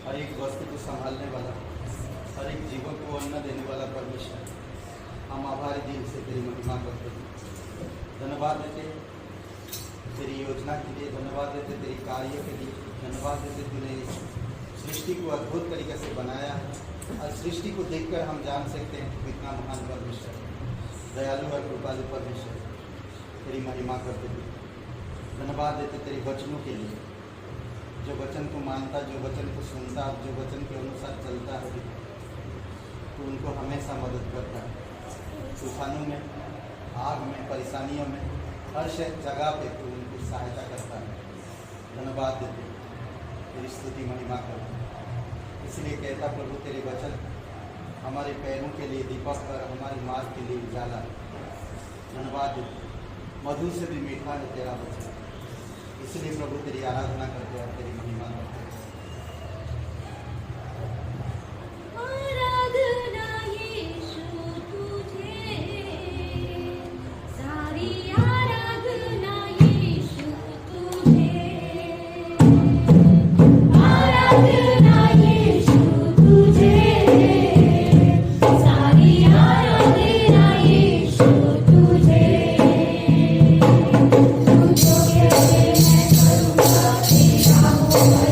हर एक वस्तु को संभालने वाला, हर एक जीवन को अन्न देने वाला परमेश्वर, हम आभारी दिल से तेरी महिमा करते हैं। धन्यवाद देते तेरी योजना के लिए, धन्यवाद देते तेरी कार्य के लिए, धन्यवाद देते तूने इस सृष्टि को अद्भुत तरीके से बनाया है और सृष्टि को देखकर हम जान सकते हैं कि कितना महान परमेश्वर, दयालु और कृपालु परमेश्वर। तेरी महिमा करते हैं। धन्यवाद देते तेरे वचनों के लिए, जो वचन को मानता, जो वचन को सुनता, जो वचन के अनुसार चलता है, तो उनको हमेशा मदद करता है। तूफानों में, आग में, परेशानियों में, हर जगह पे तू उनकी सहायता करता है। धन्यवाद देते, तेरी स्तुति महिमा करते। इसलिए कहता प्रभु तेरे वचन हमारे पैरों के लिए दीपक और हमारे मार्ग के लिए उजाला। धन्यवाद देते, मधु से भी मीठा है तेरा वचन। इसलिए प्रभु तेरी आराधना करते हैं, तेरी महिमा करते हैं।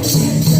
Thank you.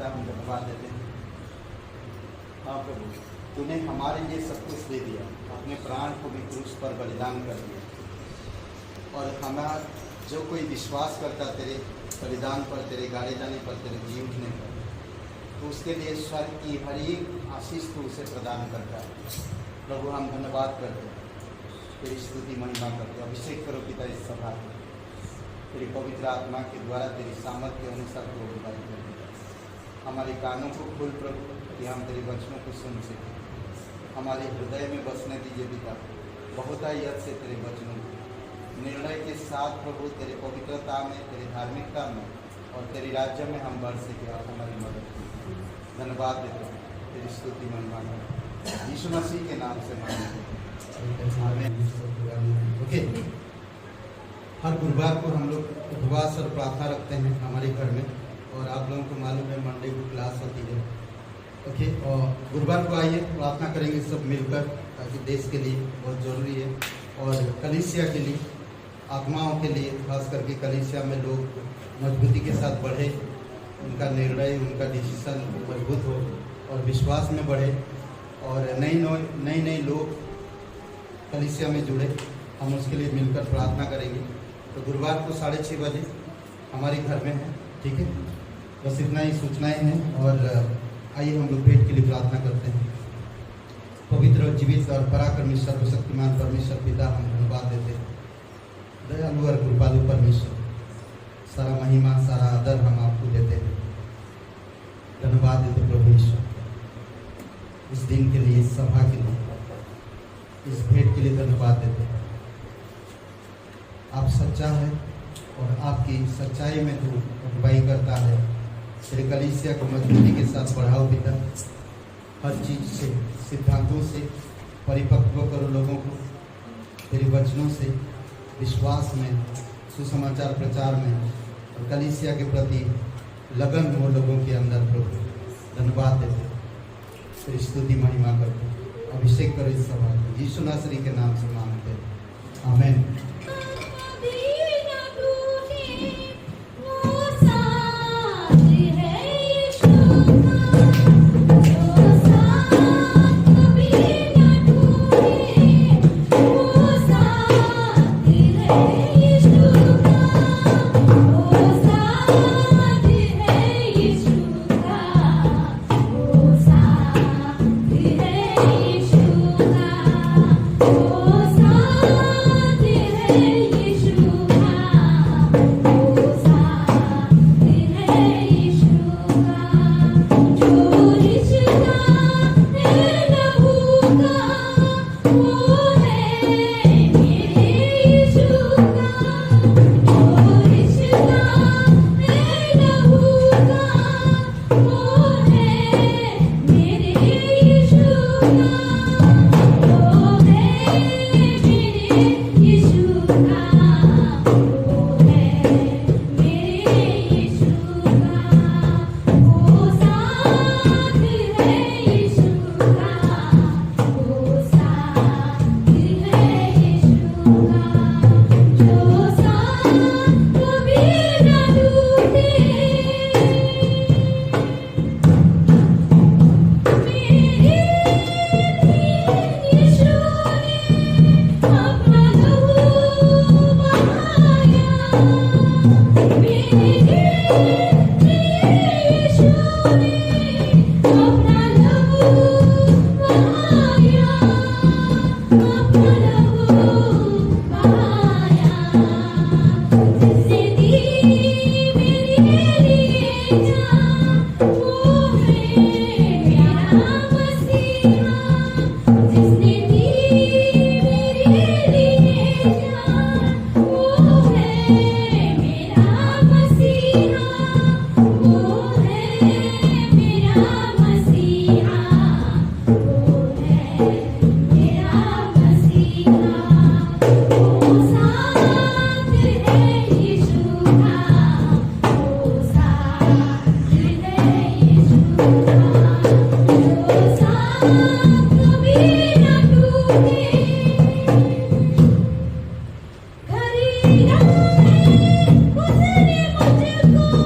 पिता हम धन्यवाद देते हैं। हाँ प्रभु, तूने हमारे लिए सब कुछ दे दिया, अपने प्राण को भी क्रूस पर बलिदान कर दिया, और हमारा जो कोई विश्वास करता तेरे बलिदान पर, तेरे गाड़े जाने पर, तेरे जी उठने पर, तो उसके लिए स्वर्ग की हर एक आशीष तू उसे प्रदान करता है। प्रभु हम धन्यवाद करते हैं, तेरी स्तुति महिमा करते हैं। अभिषेक करो पिता इस सभा को, तेरी पवित्र आत्मा के द्वारा तेरी सामर्थ्य के अनुसार प्रोवाइड कर देता। हमारे कानों को खोल प्रभु कि हम तेरे वचनों को सुन सकें। हमारे हृदय में बसने दीजिए पिता, बहुत ही यद से तेरे वचनों को निर्णय के साथ प्रभु तेरे पवित्रता में, तेरी धार्मिकता में और तेरी राज्य में हम बढ़ सके। आप हमारी मदद कीजिए। धन्यवाद देते हैं, तेरी स्तुति महिमा करें यीशु मसीह के नाम से मांगते हैं। ओके, हर गुरुवार को हम लोग उपवास और प्रार्थना रखते हैं हमारे घर में, और आप लोगों को मालूम है मंडे को क्लास होती है। ओके, और गुरुवार को आइए प्रार्थना करेंगे सब मिलकर, ताकि देश के लिए बहुत ज़रूरी है, और कलीसिया के लिए, आत्माओं के लिए, खास करके कलीसिया में लोग मजबूती के साथ बढ़े, उनका निर्णय, उनका डिसीजन मजबूत हो और विश्वास में बढ़े, और नए लोग कलीसिया में जुड़े। हम उसके लिए मिलकर प्रार्थना करेंगे। तो गुरुवार को 6:30 बजे हमारे घर में है, ठीक है। बस इतना ही सूचनाएं हैं, और आइए हम लोग भेंट के लिए प्रार्थना करते हैं। पवित्र, जीवित और पराक्रमी सर्वशक्तिमान परमेश्वर पिता, हम धन्यवाद देते हैं। दयालु और कृपालु परमेश्वर, सारा महिमा, सारा आदर हम आपको देते हैं। धन्यवाद देते प्रभु ईश्वर, इस दिन के लिए, इस सभा के लिए, इस भेंट के लिए धन्यवाद देते हैं। आप सच्चा है, और आपकी सच्चाई में तो अगुवाई करता है। तेरे कलीसिया को मजबूती के साथ बढ़ाओ पिता, हर चीज़ से, सिद्धांतों से परिपक्व करो लोगों को, तेरे वचनों से विश्वास में, सुसमाचार प्रचार में, और कलीसिया के प्रति लगन हो लोगों के अंदर। प्रभु धन्यवाद देते, तेरी स्तुति महिमा करते। अभिषेक करो इस सभा को, यीशु नासरी के नाम से मांगते हैं, आमीन। उसने मुझको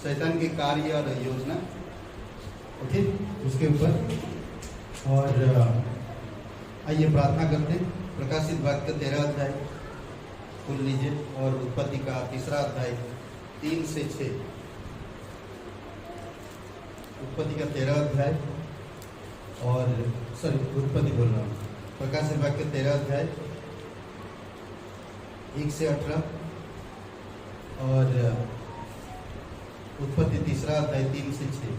शैतान के कार्य और योजना, ओके, उसके ऊपर। और आइए प्रार्थना करते हैं। प्रकाशित वाक्य 13 अध्याय खोल लीजिए और उत्पत्ति का 3 अध्याय 3 से 6। उत्पत्ति का 13 अध्याय और उत्पत्ति बोल रहा हूँ, प्रकाशित वाक्य 13 अध्याय 1 से 18 और उत्पत्ति 3 अध्याय 3 से 6।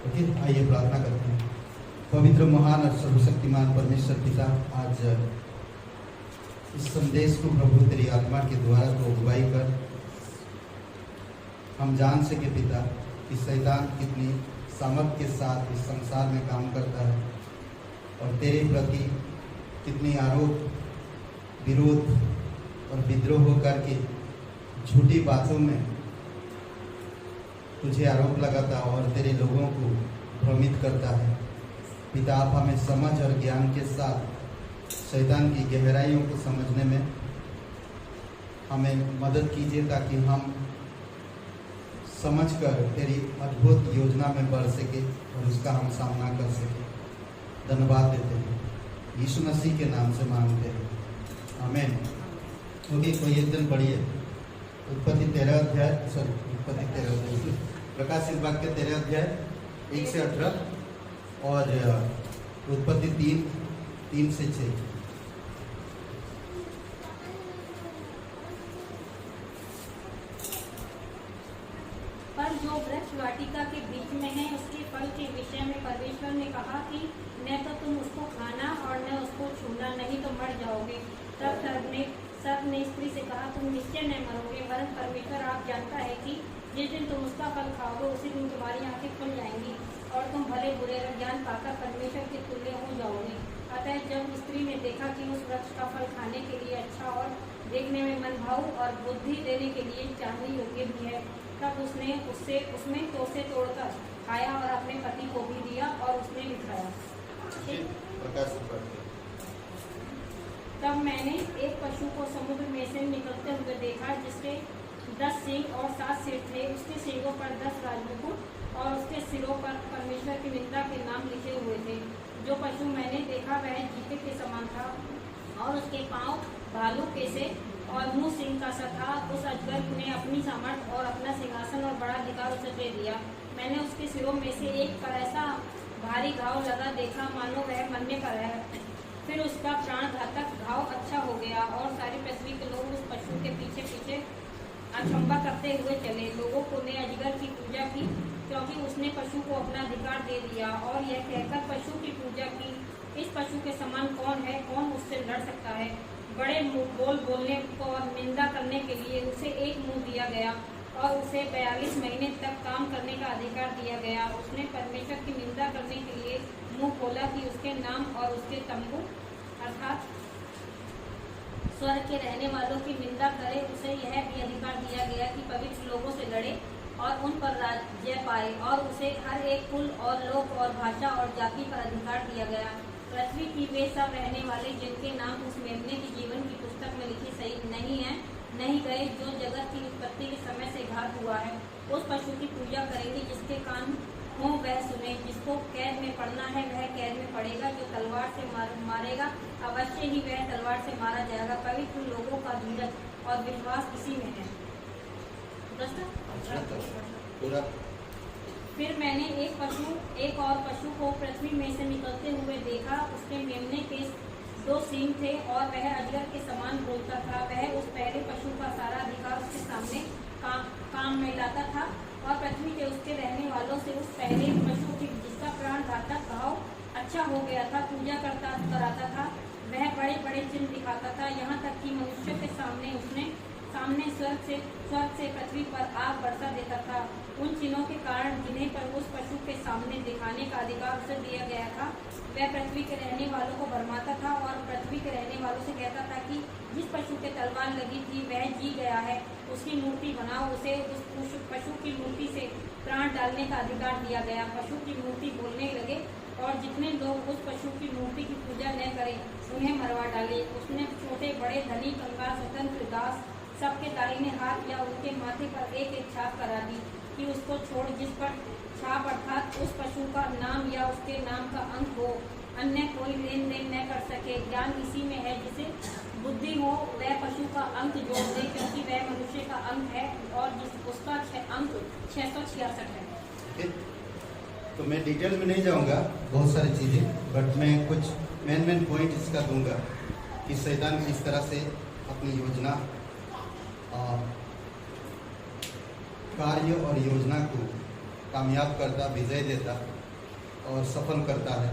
ओके, आइए प्रार्थना करते हैं। पवित्र, महान और सर्वशक्तिमान परमेश्वर पिता, आज इस संदेश को प्रभु तेरी आत्मा के द्वारा तो अगुवाई कर हम जान सके पिता कि शैतान कितनी सामर्थ्य के साथ इस संसार में काम करता है और तेरे प्रति कितनी आरोप, विरोध और विद्रोह करके झूठी बातों में तुझे आरोप लगाता और तेरे लोगों को भ्रमित करता है। पिता, आप हमें समझ और ज्ञान के साथ शैतान की गहराइयों को समझने में हमें मदद कीजिए ताकि हम समझकर तेरी अद्भुत योजना में बढ़ सके और उसका हम सामना कर सके। धन्यवाद देते हैं, यीशु मसीह के नाम से मांगते हैं, आमीन। क्योंकि कोई एक दिन पढ़िए उत्पत्ति 13 अध्याय, प्रकाशित वाक्य 13 अध्याय 1 से 18 और उत्पत्ति 3 से 6। पर जो वृक्ष वाटिका के बीच में है उसके फल के विषय में परमेश्वर ने कहा कि न तो तुम उसको खाना और न उसको छूना, नहीं तो मर जाओगे। तब सर्प ने स्त्री से कहा, तुम निश्चय न मरोगे, वरन परमेश्वर आप जानता है कि जिस दिन तुम उसका फल खाओगे उसी दिन तुम्हारी आंखें खुल जाएंगी और तुम भले बुरे का ज्ञान पाकर परमेश्वर के तुल्य हो जाओगे। अतः जब स्त्री ने देखा कि उस वृक्ष का फल खाने के लिए अच्छा और देखने में मनभाऊ और बुद्धि देने के लिए चाहने योग्य भी है, तब उसने उसमें तो उसे तोड़कर खाया और अपने पति को भी दिया और उसने भी खाया। तब मैंने एक पशु को समुद्र में से निकलते हुए देखा जिसके 10 सींग और 7 सिर थे। उसके सींगों पर 10 राजमुकुट और उसके सिरों पर परमेश्वर की निंदा के नाम लिखे हुए थे। जो पशु मैंने देखा वह जीते के समान था और उसके पांव भालू के से और मुंह सिंह का सा था। उस अजगर ने अपनी सामर्थ और अपना सिंहासन और बड़ा अधिकार उसे दे दिया। मैंने उसके सिरों में से एक पर ऐसा भारी घाव लगा देखा मानो वह मरने पर है। फिर उसका प्राणघातक घाव अच्छा हो गया और सारी पृथ्वी के लोग उस पशु के पीछे पीछे अचंभा करते हुए चले। लोगों को ने अजगर की पूजा की क्योंकि उसने पशु को अपना अधिकार दे दिया और यह कहकर पशु की पूजा की, इस पशु के समान कौन है, कौन उससे लड़ सकता है। बड़े बोलने को और निंदा करने के लिए उसे एक मुंह दिया गया और उसे 42 महीने तक काम करने का अधिकार दिया गया। उसने परमेश्वर की निंदा करने के लिए मुंह खोला कि उसके नाम और उसके तंबू अर्थात स्वर्ग के रहने वालों की निंदा करे। उसे यह भी अधिकार दिया गया कि पवित्र लोगों से लड़े और उन पर राज्य पाए और उसे हर एक कुल और लोक और भाषा और जाति पर अधिकार दिया गया। पृथ्वी की वे सब रहने वाले जिनके नाम उस मेमने की जीवन की पुस्तक में लिखी सही नहीं गए, जो जगत की उत्पत्ति के समय से घात हुआ है, उस पशु की पूजा करेंगे। जिसके कान हो वह सुने, जिसको कैद में पड़ना है वह कैद में पड़ेगा, जो तलवार से मारेगा अवश्य ही वह तलवार से मारा जाएगा। पवित्र लोगों का धीरज और विश्वास इसी में है। फिर मैंने एक और पशु को पृथ्वी में से निकलते हुए देखा। उसके मेमने के 2 सींग थे और वह अजगर के समान बोलता था। वह उस पहले पशु का सारा अधिकार उसके सामने काम में लाता था और पृथ्वी के उसके रहने वालों से उस पहले पशु की जिसका प्राण घातक घाव अच्छा हो गया था पूजा कराता था। वह बड़े बड़े चिन्ह दिखाता था, यहाँ तक कि मनुष्य के सामने स्वर्ग से पृथ्वी पर आग बरसा देता था। उन चिन्हों के कारण जिन्हें पर उस पशु के सामने दिखाने का अधिकार उसे दिया गया था, वह पृथ्वी के रहने वालों को भरमाता था और पृथ्वी के रहने वालों से कहता था कि जिस पशु के तलवार लगी थी वह जी गया है, उसकी मूर्ति बनाओ। उसे उस पशु की मूर्ति से प्राण डालने का अधिकार दिया गया। पशु की मूर्ति बोलने लगे और जितने लोग उस पशु की मूर्ति की पूजा न करें उन्हें मरवा डाले। उसने छोटे बड़े धनी कंगाल स्वतंत्र दास सबके दाहिने हाथ या उनके माथे पर एक एक छाप करा दी कि उसको छोड़ जिस पर छाप अर्थात उस पशु का नाम या उसके नाम का अंक हो, अन्य कोई लेन देन न कर सके। ज्ञान इसी में है जिसे बुद्धि हो वह पशु का अंक जोड़ दे, क्योंकि वह मनुष्य का अंक है और उसका अंक 666 है। तो मैं डिटेल में नहीं जाऊंगा बहुत सारी चीज़ें, बट मैं कुछ मेन पॉइंट इसका दूंगा कि शैतान किस तरह से अपनी योजना कार्य और योजना को कामयाब करता, विजय देता और सफल करता है।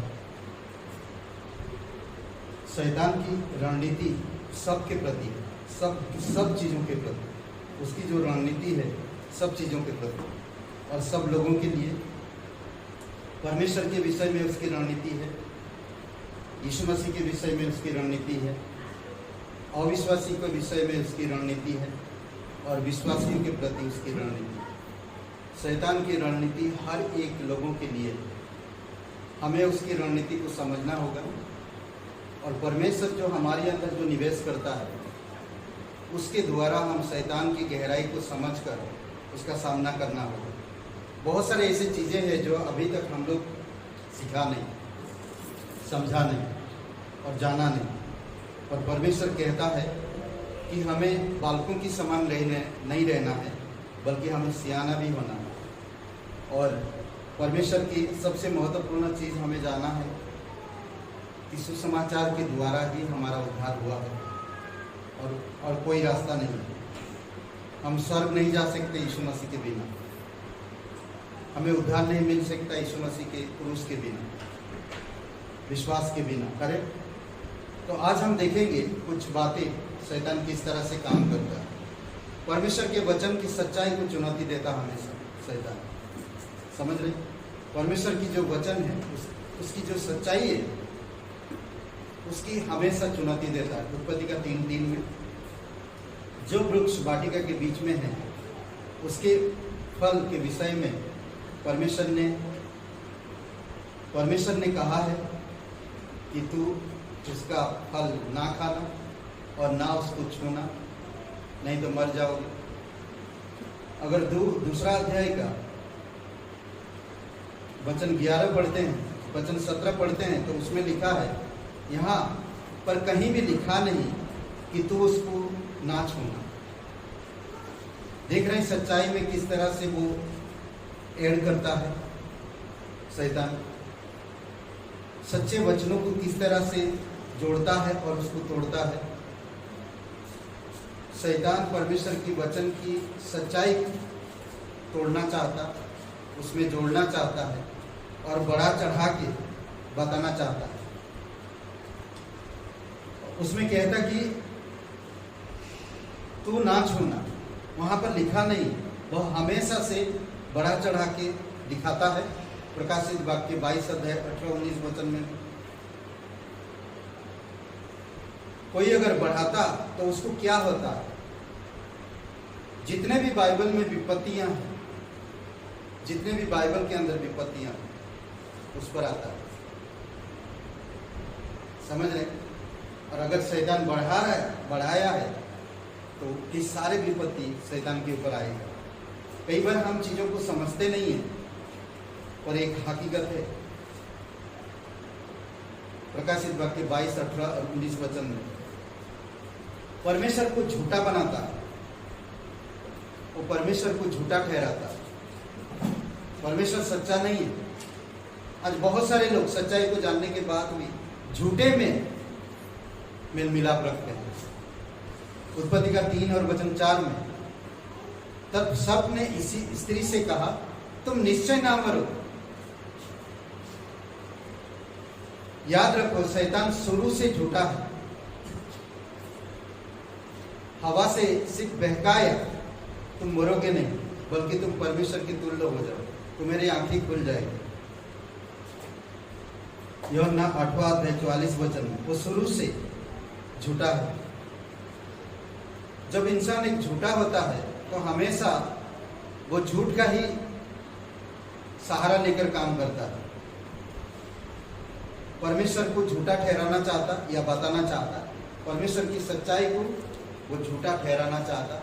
शैतान की रणनीति सबके प्रति, सब चीज़ों के प्रति, उसकी जो रणनीति है सब चीज़ों के प्रति और सब लोगों के लिए। परमेश्वर के विषय में उसकी रणनीति है, यीशु मसीह के विषय में उसकी रणनीति है, अविश्वासी के विषय में उसकी रणनीति है और विश्वासियों के प्रति उसकी रणनीति। शैतान की रणनीति हर एक लोगों के लिए, हमें उसकी रणनीति को समझना होगा और परमेश्वर जो हमारे अंदर जो निवेश करता है उसके द्वारा हम शैतान की गहराई को समझकर उसका सामना करना होगा। बहुत सारे ऐसी चीज़ें हैं जो अभी तक हम लोग सीखा नहीं, समझा नहीं और जाना नहीं, और परमेश्वर कहता है कि हमें बालकों की समान नहीं रहना है, बल्कि हमें सियाना भी होना है। और परमेश्वर की सबसे महत्वपूर्ण चीज़ हमें जाना है कि सुसमाचार के द्वारा ही हमारा उद्धार हुआ है और कोई रास्ता नहीं है। हम स्वर्ग नहीं जा सकते यीशु मसीह के बिना, हमें उद्धार नहीं मिल सकता यीशु मसीह के क्रूस के बिना, विश्वास के बिना। करेक्ट? तो आज हम देखेंगे कुछ बातें शैतान किस तरह से काम करता है। परमेश्वर के वचन की सच्चाई को चुनौती देता हमेशा शैतान, समझ रहे? परमेश्वर की जो वचन है उसकी जो सच्चाई है उसकी हमेशा चुनौती देता है। उत्पत्ति का 3:3 में जो वृक्ष वाटिका के बीच में है उसके फल के विषय में परमेश्वर ने कहा है कि तू उसका फल ना खाना और ना उसको छूना, नहीं तो मर जाओगे। अगर दूसरा अध्याय का वचन 11 पढ़ते हैं, वचन 17 पढ़ते हैं, तो उसमें लिखा है, यहाँ पर कहीं भी लिखा नहीं कि तू उसको ना छूना। देख रहे हैं सच्चाई में किस तरह से वो ऐड करता है शैतान, सच्चे वचनों को किस तरह से जोड़ता है और उसको तोड़ता है। शैतान परमेश्वर की वचन की सच्चाई तोड़ना चाहता, उसमें जोड़ना चाहता है और बढ़ा चढ़ा के बताना चाहता है। उसमें कहता कि तू ना छूना, वहां पर लिखा नहीं, वह हमेशा से बढ़ा चढ़ा के दिखाता है। प्रकाशित वाक्य 22 अध्याय 18-19 वचन में कोई अगर बढ़ाता तो उसको क्या होता? जितने भी बाइबल में विपत्तियां हैं, जितने भी बाइबल के अंदर विपत्तियां हैं, उस पर आता है, समझ रहे? और अगर शैतान बढ़ाया है तो ये सारे विपत्ति शैतान के ऊपर आएगा। कई बार हम चीजों को समझते नहीं हैं और एक हकीकत है। प्रकाशित वाक्य 22, 18 और 19 वचन में परमेश्वर को झूठा बनाता, वो परमेश्वर को झूठा ठहराता। परमेश्वर सच्चा नहीं है। आज बहुत सारे लोग सच्चाई को जानने के बाद भी झूठे में मेल मिलाप रखते हैं। उत्पत्ति का 3 और वचन 4 में तब सब ने इसी स्त्री से कहा, तुम निश्चय ना मरो। याद रखो, शैतान शुरू से झूठा है। हवा से सिर्फ बहकाया, तुम मरोगे नहीं, बल्कि तुम परमेश्वर के तुल्य हो जाओ, तुम्हारी आंखें खुल जाएगी। यूहन्ना 8वां अध्याय 44 वचन में वो शुरू से झूठा है। जब इंसान एक झूठा होता है तो हमेशा वो झूठ का ही सहारा लेकर काम करता है। परमेश्वर को झूठा ठहराना चाहता या बताना चाहता, परमेश्वर की सच्चाई को वो झूठा ठहराना चाहता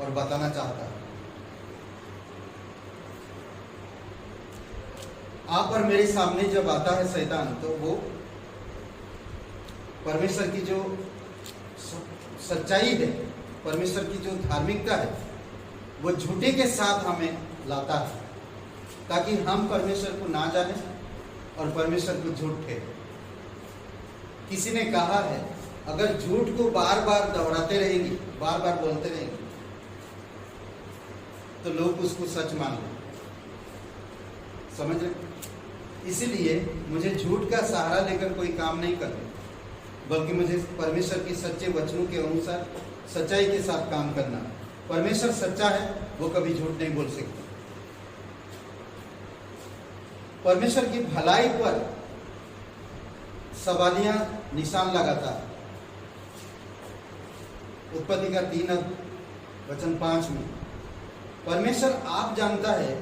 और बताना चाहता। आप और मेरे सामने जब आता है शैतान, तो वो परमेश्वर की जो सच्चाई है, परमेश्वर की जो धार्मिकता है, वो झूठे के साथ हमें लाता है, ताकि हम परमेश्वर को ना जाने और परमेश्वर को झूठ ठहरे। किसी ने कहा है, अगर झूठ को बार बार दोहराते रहेंगे, बार बार बोलते रहेंगे, तो लोग उसको सच मान लेंगे। समझ रहे? इसीलिए मुझे झूठ का सहारा लेकर कोई काम नहीं करना, बल्कि मुझे परमेश्वर के सच्चे वचनों के अनुसार सच्चाई के साथ काम करना। परमेश्वर सच्चा है, वो कभी झूठ नहीं बोल सकता। परमेश्वर की भलाई पर सवालिया निशान लगाता है। उत्पत्ति का 3:5 में परमेश्वर आप जानता है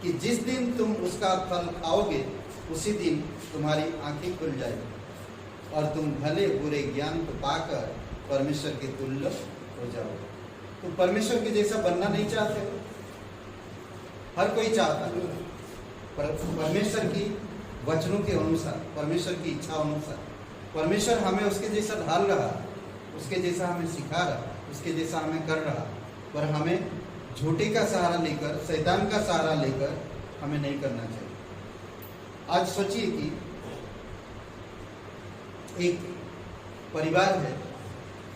कि जिस दिन तुम उसका फल खाओगे, उसी दिन तुम्हारी आंखें खुल जाएगी और तुम भले बुरे ज्ञान को पाकर परमेश्वर के तुल्य हो जाओगे। तो परमेश्वर के जैसा बनना नहीं चाहते हो? हर कोई चाहता है, पर परमेश्वर की वचनों के अनुसार, परमेश्वर की इच्छा अनुसार परमेश्वर हमें उसके जैसा ढाल रहा, उसके जैसा हमें सिखा रहा, उसके जैसा हमें कर रहा, पर हमें झूठे का सहारा लेकर, शैतान का सहारा लेकर हमें नहीं करना चाहिए। आज सोचिए कि एक परिवार है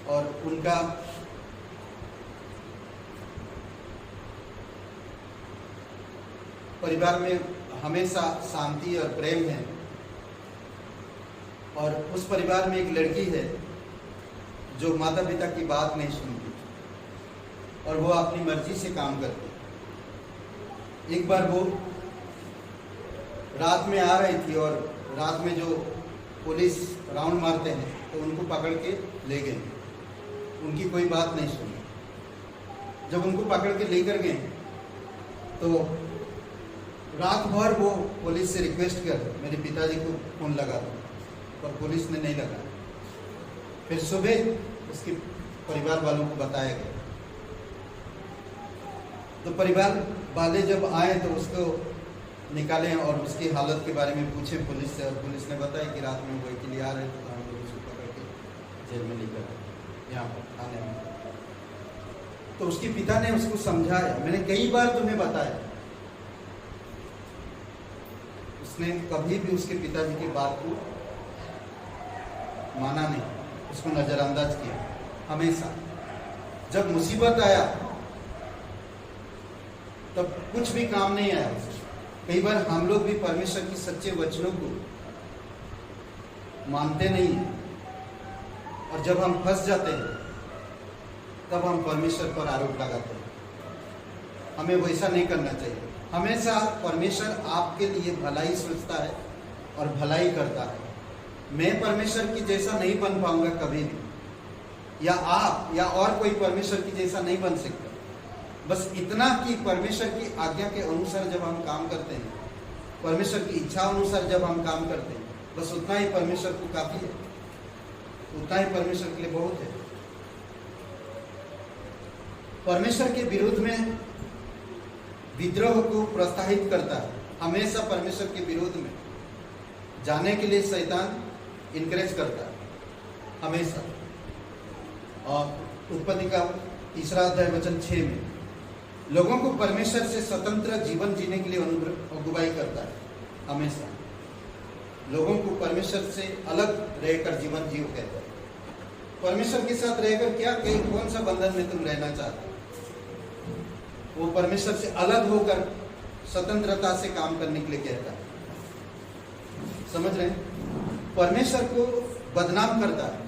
और उनका परिवार में हमेशा शांति और प्रेम है, और उस परिवार में एक लड़की है जो माता पिता की बात नहीं सुनती और वो अपनी मर्जी से काम करती। एक बार वो रात में आ रही थी और रात में जो पुलिस राउंड मारते हैं तो उनको पकड़ के ले गए, उनकी कोई बात नहीं सुनी। जब उनको पकड़ के लेकर गए तो रात भर वो पुलिस से रिक्वेस्ट कर मेरे पिताजी को फोन लगा दो, पर पुलिस ने नहीं लगा। फिर सुबह उसके परिवार वालों को बताया गया, तो परिवार वाले जब आए तो उसको निकाले और उसकी हालत के बारे में पूछे पुलिस से, और पुलिस ने बताया कि रात में वो अकेले आ रहे थे तो हम लोग उसको पकड़ के जेल में लेकर आए, यहाँ पर थाने में। तो उसके पिता ने उसको समझाया, मैंने कई बार तुम्हें बताया। उसने कभी भी उसके पिताजी की बात को माना नहीं, उसको नजरअंदाज किया। हमेशा जब मुसीबत आया तब कुछ भी काम नहीं आया उससे। कई बार हम लोग भी परमेश्वर की सच्चे वचनों को मानते नहीं हैं, और जब हम फंस जाते हैं तब हम परमेश्वर पर आरोप लगाते हैं। हमें वैसा नहीं करना चाहिए। हमेशा परमेश्वर आपके लिए भलाई सोचता है और भलाई करता है। मैं परमेश्वर की जैसा नहीं बन पाऊंगा कभी भी, या आप या और कोई परमेश्वर की जैसा नहीं बन सकता। बस इतना कि परमेश्वर की आज्ञा के अनुसार जब हम काम करते हैं, परमेश्वर की इच्छा अनुसार जब हम काम करते हैं, बस उतना ही परमेश्वर को काफी है, उतना ही परमेश्वर के लिए बहुत है। परमेश्वर के विरुद्ध में विद्रोह को प्रोत्साहित करता है। हमेशा परमेश्वर के विरुद्ध में जाने के लिए शैतान इनकरेज करता है, हमेशा। और उत्पत्ति का 3:6 में लोगों को परमेश्वर से स्वतंत्र जीवन जीने के लिए अगुवाई करता है। हमेशा लोगों को परमेश्वर से अलग रहकर जीवन जीव कहता है। परमेश्वर के साथ रहकर क्या कहीं कौन सा बंधन में तुम रहना चाहते हो? वो परमेश्वर से अलग होकर स्वतंत्रता से काम करने के लिए कहता है। समझ रहे हैं? परमेश्वर को बदनाम करता है।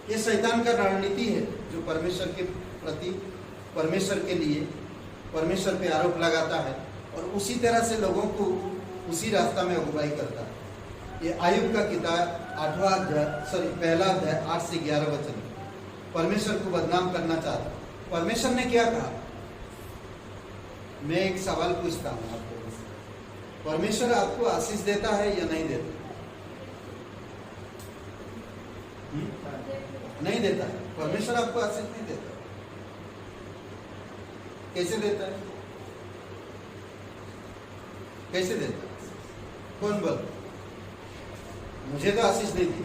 ये शैतान का रणनीति है, जो परमेश्वर के प्रति, परमेश्वर के लिए परमेश्वर पे आरोप लगाता है और उसी तरह से लोगों को उसी रास्ता में अगुवाई करता है। ये आयुब का किताब 1 अध्याय 8 से 11 वचन परमेश्वर को बदनाम करना चाहता। परमेश्वर ने क्या कहा? मैं एक सवाल पूछता हूं आपको, परमेश्वर आपको आशीष देता है या नहीं देता? नहीं देता है। परमेश्वर आपको आशीष नहीं देता। कैसे देता है? कैसे देता है? कौन बोल? मुझे तो आशीष नहीं दी।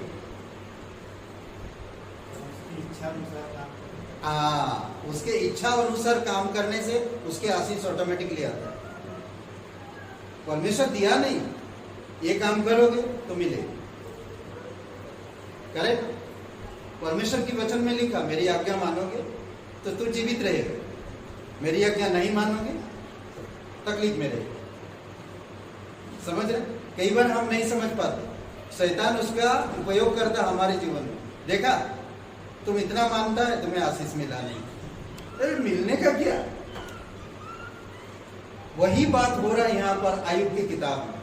उसके इच्छा अनुसार काम करने से उसके आशीष ऑटोमेटिकली आता है। परमेश्वर दिया नहीं, ये काम करोगे तो मिलेगा। करेक्ट? परमेश्वर की वचन में लिखा, मेरी आज्ञा मानोगे तो तू जीवित रहेगा, मेरी आज्ञा नहीं मानोगे तकलीफ में रहेगा। समझ रहे? कई बार हम नहीं समझ पाते, शैतान उसका उपयोग करता हमारे जीवन में। देखा, तुम इतना मानता है, तुम्हें आशीष मिला नहीं। अरे मिलने का क्या? वही बात हो रहा है यहाँ पर आयुब की किताब में।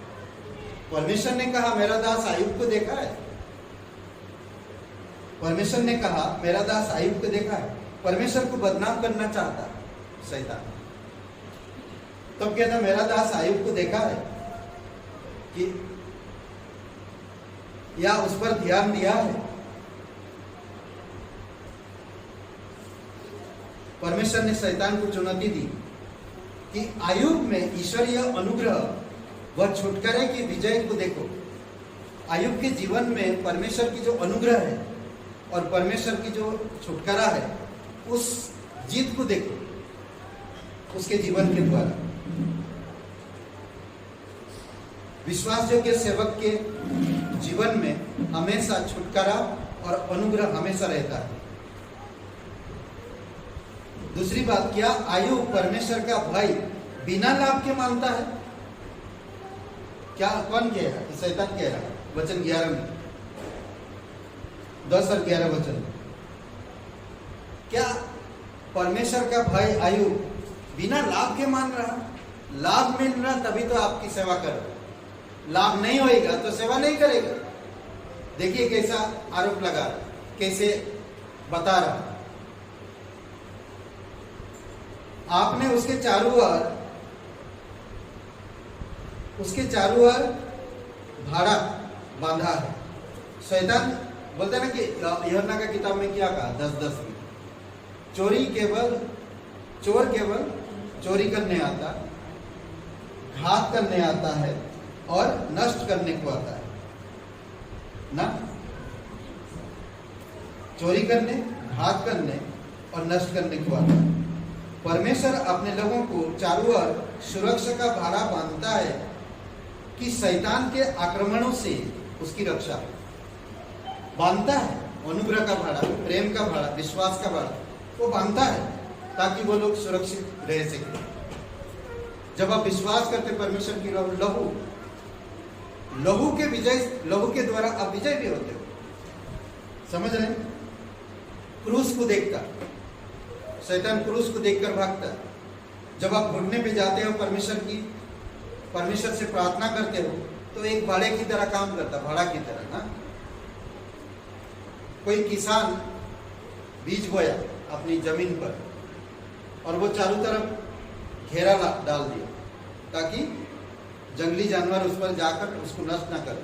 परमेश्वर ने कहा, मेरा दास आयुब को देखा है। परमेश्वर ने कहा, मेरा दास आयुब को देखा है। परमेश्वर को बदनाम करना चाहता है शैतान। तब कहता, मेरा दास आयुब को देखा है कि या उस पर ध्यान दिया है। परमेश्वर ने शैतान को चुनौती दी कि आयुब में ईश्वरीय अनुग्रह व छुटकारे की विजय को देखो। आयुब के जीवन में परमेश्वर की जो अनुग्रह है और परमेश्वर की जो छुटकारा है, उस जीत को देखो उसके जीवन के द्वारा। विश्वास योग्य सेवक के जीवन में हमेशा छुटकारा और अनुग्रह हमेशा रहता है। दूसरी बात, क्या आयुब परमेश्वर का भय बिना लाभ के मानता है? क्या? कौन कह रहा है? शैतान कह रहा है। वचन 11 में, 10 और 11 वचन। क्या परमेश्वर का भय आयुब बिना लाभ के मान रहा? लाभ मिल रहा तभी तो आपकी सेवा कर रहा। लाभ नहीं होएगा तो सेवा नहीं करेगा। देखिए कैसा आरोप लगा, कैसे बता रहा। आपने उसके चारों ओर भाड़ा बांधा है। शैतान बोलता है ना कि यूहन्ना का किताब में क्या कहा, 10:10 में, चोर केवल चोरी करने आता, घात करने आता है और नष्ट करने को आता है ना। चोरी करने, घात करने और नष्ट करने को आता है। परमेश्वर अपने लोगों को चारों ओर सुरक्षा का भाड़ा बांधता है कि शैतान के आक्रमणों से उसकी रक्षा बांधता है। अनुग्रह का भाड़ा, प्रेम का भाड़ा, विश्वास का भाड़ा वो बांधता है ताकि वो लोग सुरक्षित रह सके। जब आप विश्वास करते परमेश्वर की लहू के द्वारा आप विजय भी होते हो। समझ रहे? क्रूस को देखता शैतान, क्रूस को देखकर भागता। जब आप घुटने पे जाते हो, परमेश्वर से प्रार्थना करते हो, तो एक भाड़े की तरह काम करता, भाड़ा की तरह ना। कोई किसान बीज बोया अपनी जमीन पर और वो चारों तरफ घेरा डाल दिया ताकि जंगली जानवर उस पर जाकर उसको नष्ट ना करे।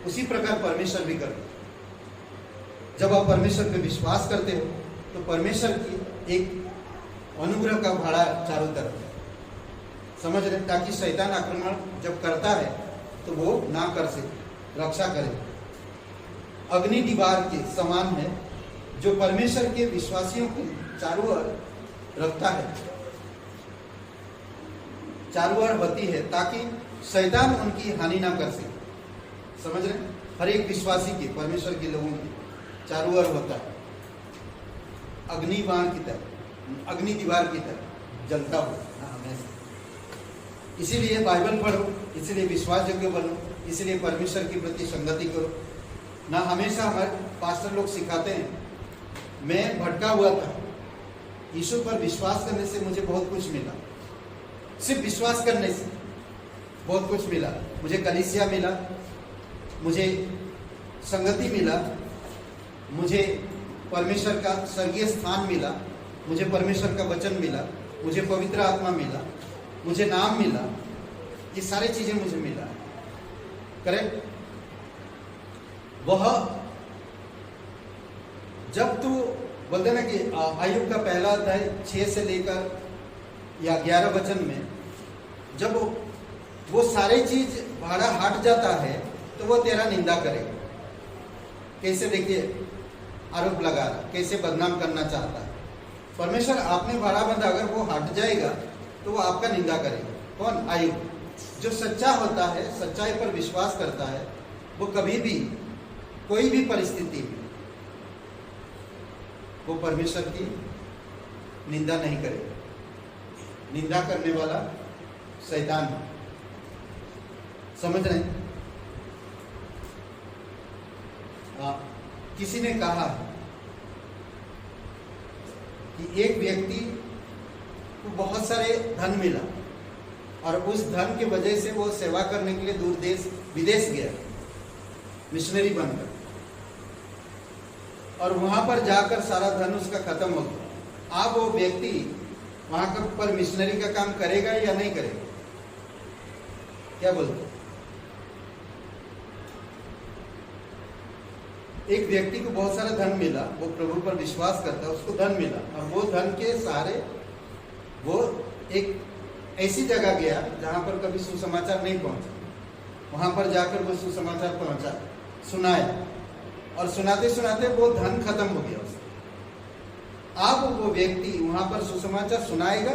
उसी प्रकार परमेश्वर भी करता। जब आप परमेश्वर पे विश्वास करते हो तो परमेश्वर की एक अनुग्रह का भाड़ा चारों तरफ, समझ रहे, ताकि शैतान आक्रमण जब करता है तो वो ना कर सके, रक्षा करे। अग्नि दीवार के समान है जो परमेश्वर के विश्वासियों को चारों ओर रखता है, चारों ओर होती है ताकि शैतान उनकी हानि ना कर सके। समझ रहे? हर एक विश्वासी की, परमेश्वर के लोगों की चारों ओर होता है, अग्नि बाण की तरह, अग्नि दीवार की तरह जलता हो हमेशा। इसीलिए बाइबल पढ़ो, इसीलिए विश्वास योग्य बनो, इसीलिए परमेश्वर के प्रति संगति करो ना। हमेशा हमारे पास्टर लोग सिखाते हैं, मैं भटका हुआ था, यीशु पर विश्वास करने से मुझे बहुत कुछ मिला। सिर्फ विश्वास करने से बहुत कुछ मिला। मुझे कलीसिया मिला, मुझे संगति मिला, मुझे परमेश्वर का स्वर्गीय स्थान मिला, मुझे परमेश्वर का वचन मिला, मुझे पवित्र आत्मा मिला, मुझे नाम मिला। ये सारी चीजें मुझे मिला। करेक्ट? वह जब तू बोलते ना कि आयुब का पहला अध्याय 6 से लेकर या 11 वचन में जब वो सारी चीज भाड़ा हट जाता है तो वो तेरा निंदा करेगा। कैसे देखिए आरोप लगा रहा, कैसे बदनाम करना चाहता है। परमेश्वर आपने भाड़ा बंधा, अगर वो हट जाएगा तो वो आपका निंदा करेगा। कौन? आयुब। जो सच्चा होता है, सच्चाई पर विश्वास करता है, वो कभी भी कोई भी परिस्थिति में वो परमेश्वर की निंदा नहीं करेगा। निंदा करने वाला शैतान है। समझ रहे हैं? किसी ने कहा कि एक व्यक्ति को बहुत सारे धन मिला और उस धन की वजह से वो सेवा करने के लिए दूर देश विदेश गया, मिशनरी बनकर, और वहां पर जाकर सारा धन उसका खत्म हो गया। अब वो व्यक्ति वहां पर मिशनरी का काम करेगा या नहीं करेगा? क्या बोलते? एक व्यक्ति को बहुत सारा धन मिला, वो प्रभु पर विश्वास करता है, उसको धन मिला, और वो धन के सहारे वो एक ऐसी जगह गया जहां पर कभी सुसमाचार नहीं पहुंचा। वहां पर जाकर वो सुसमाचार पहुंचा, सुनाया, और सुनाते सुनाते वो धन खत्म हो गया उसका। अब वो व्यक्ति वहां पर सुसमाचार सुनाएगा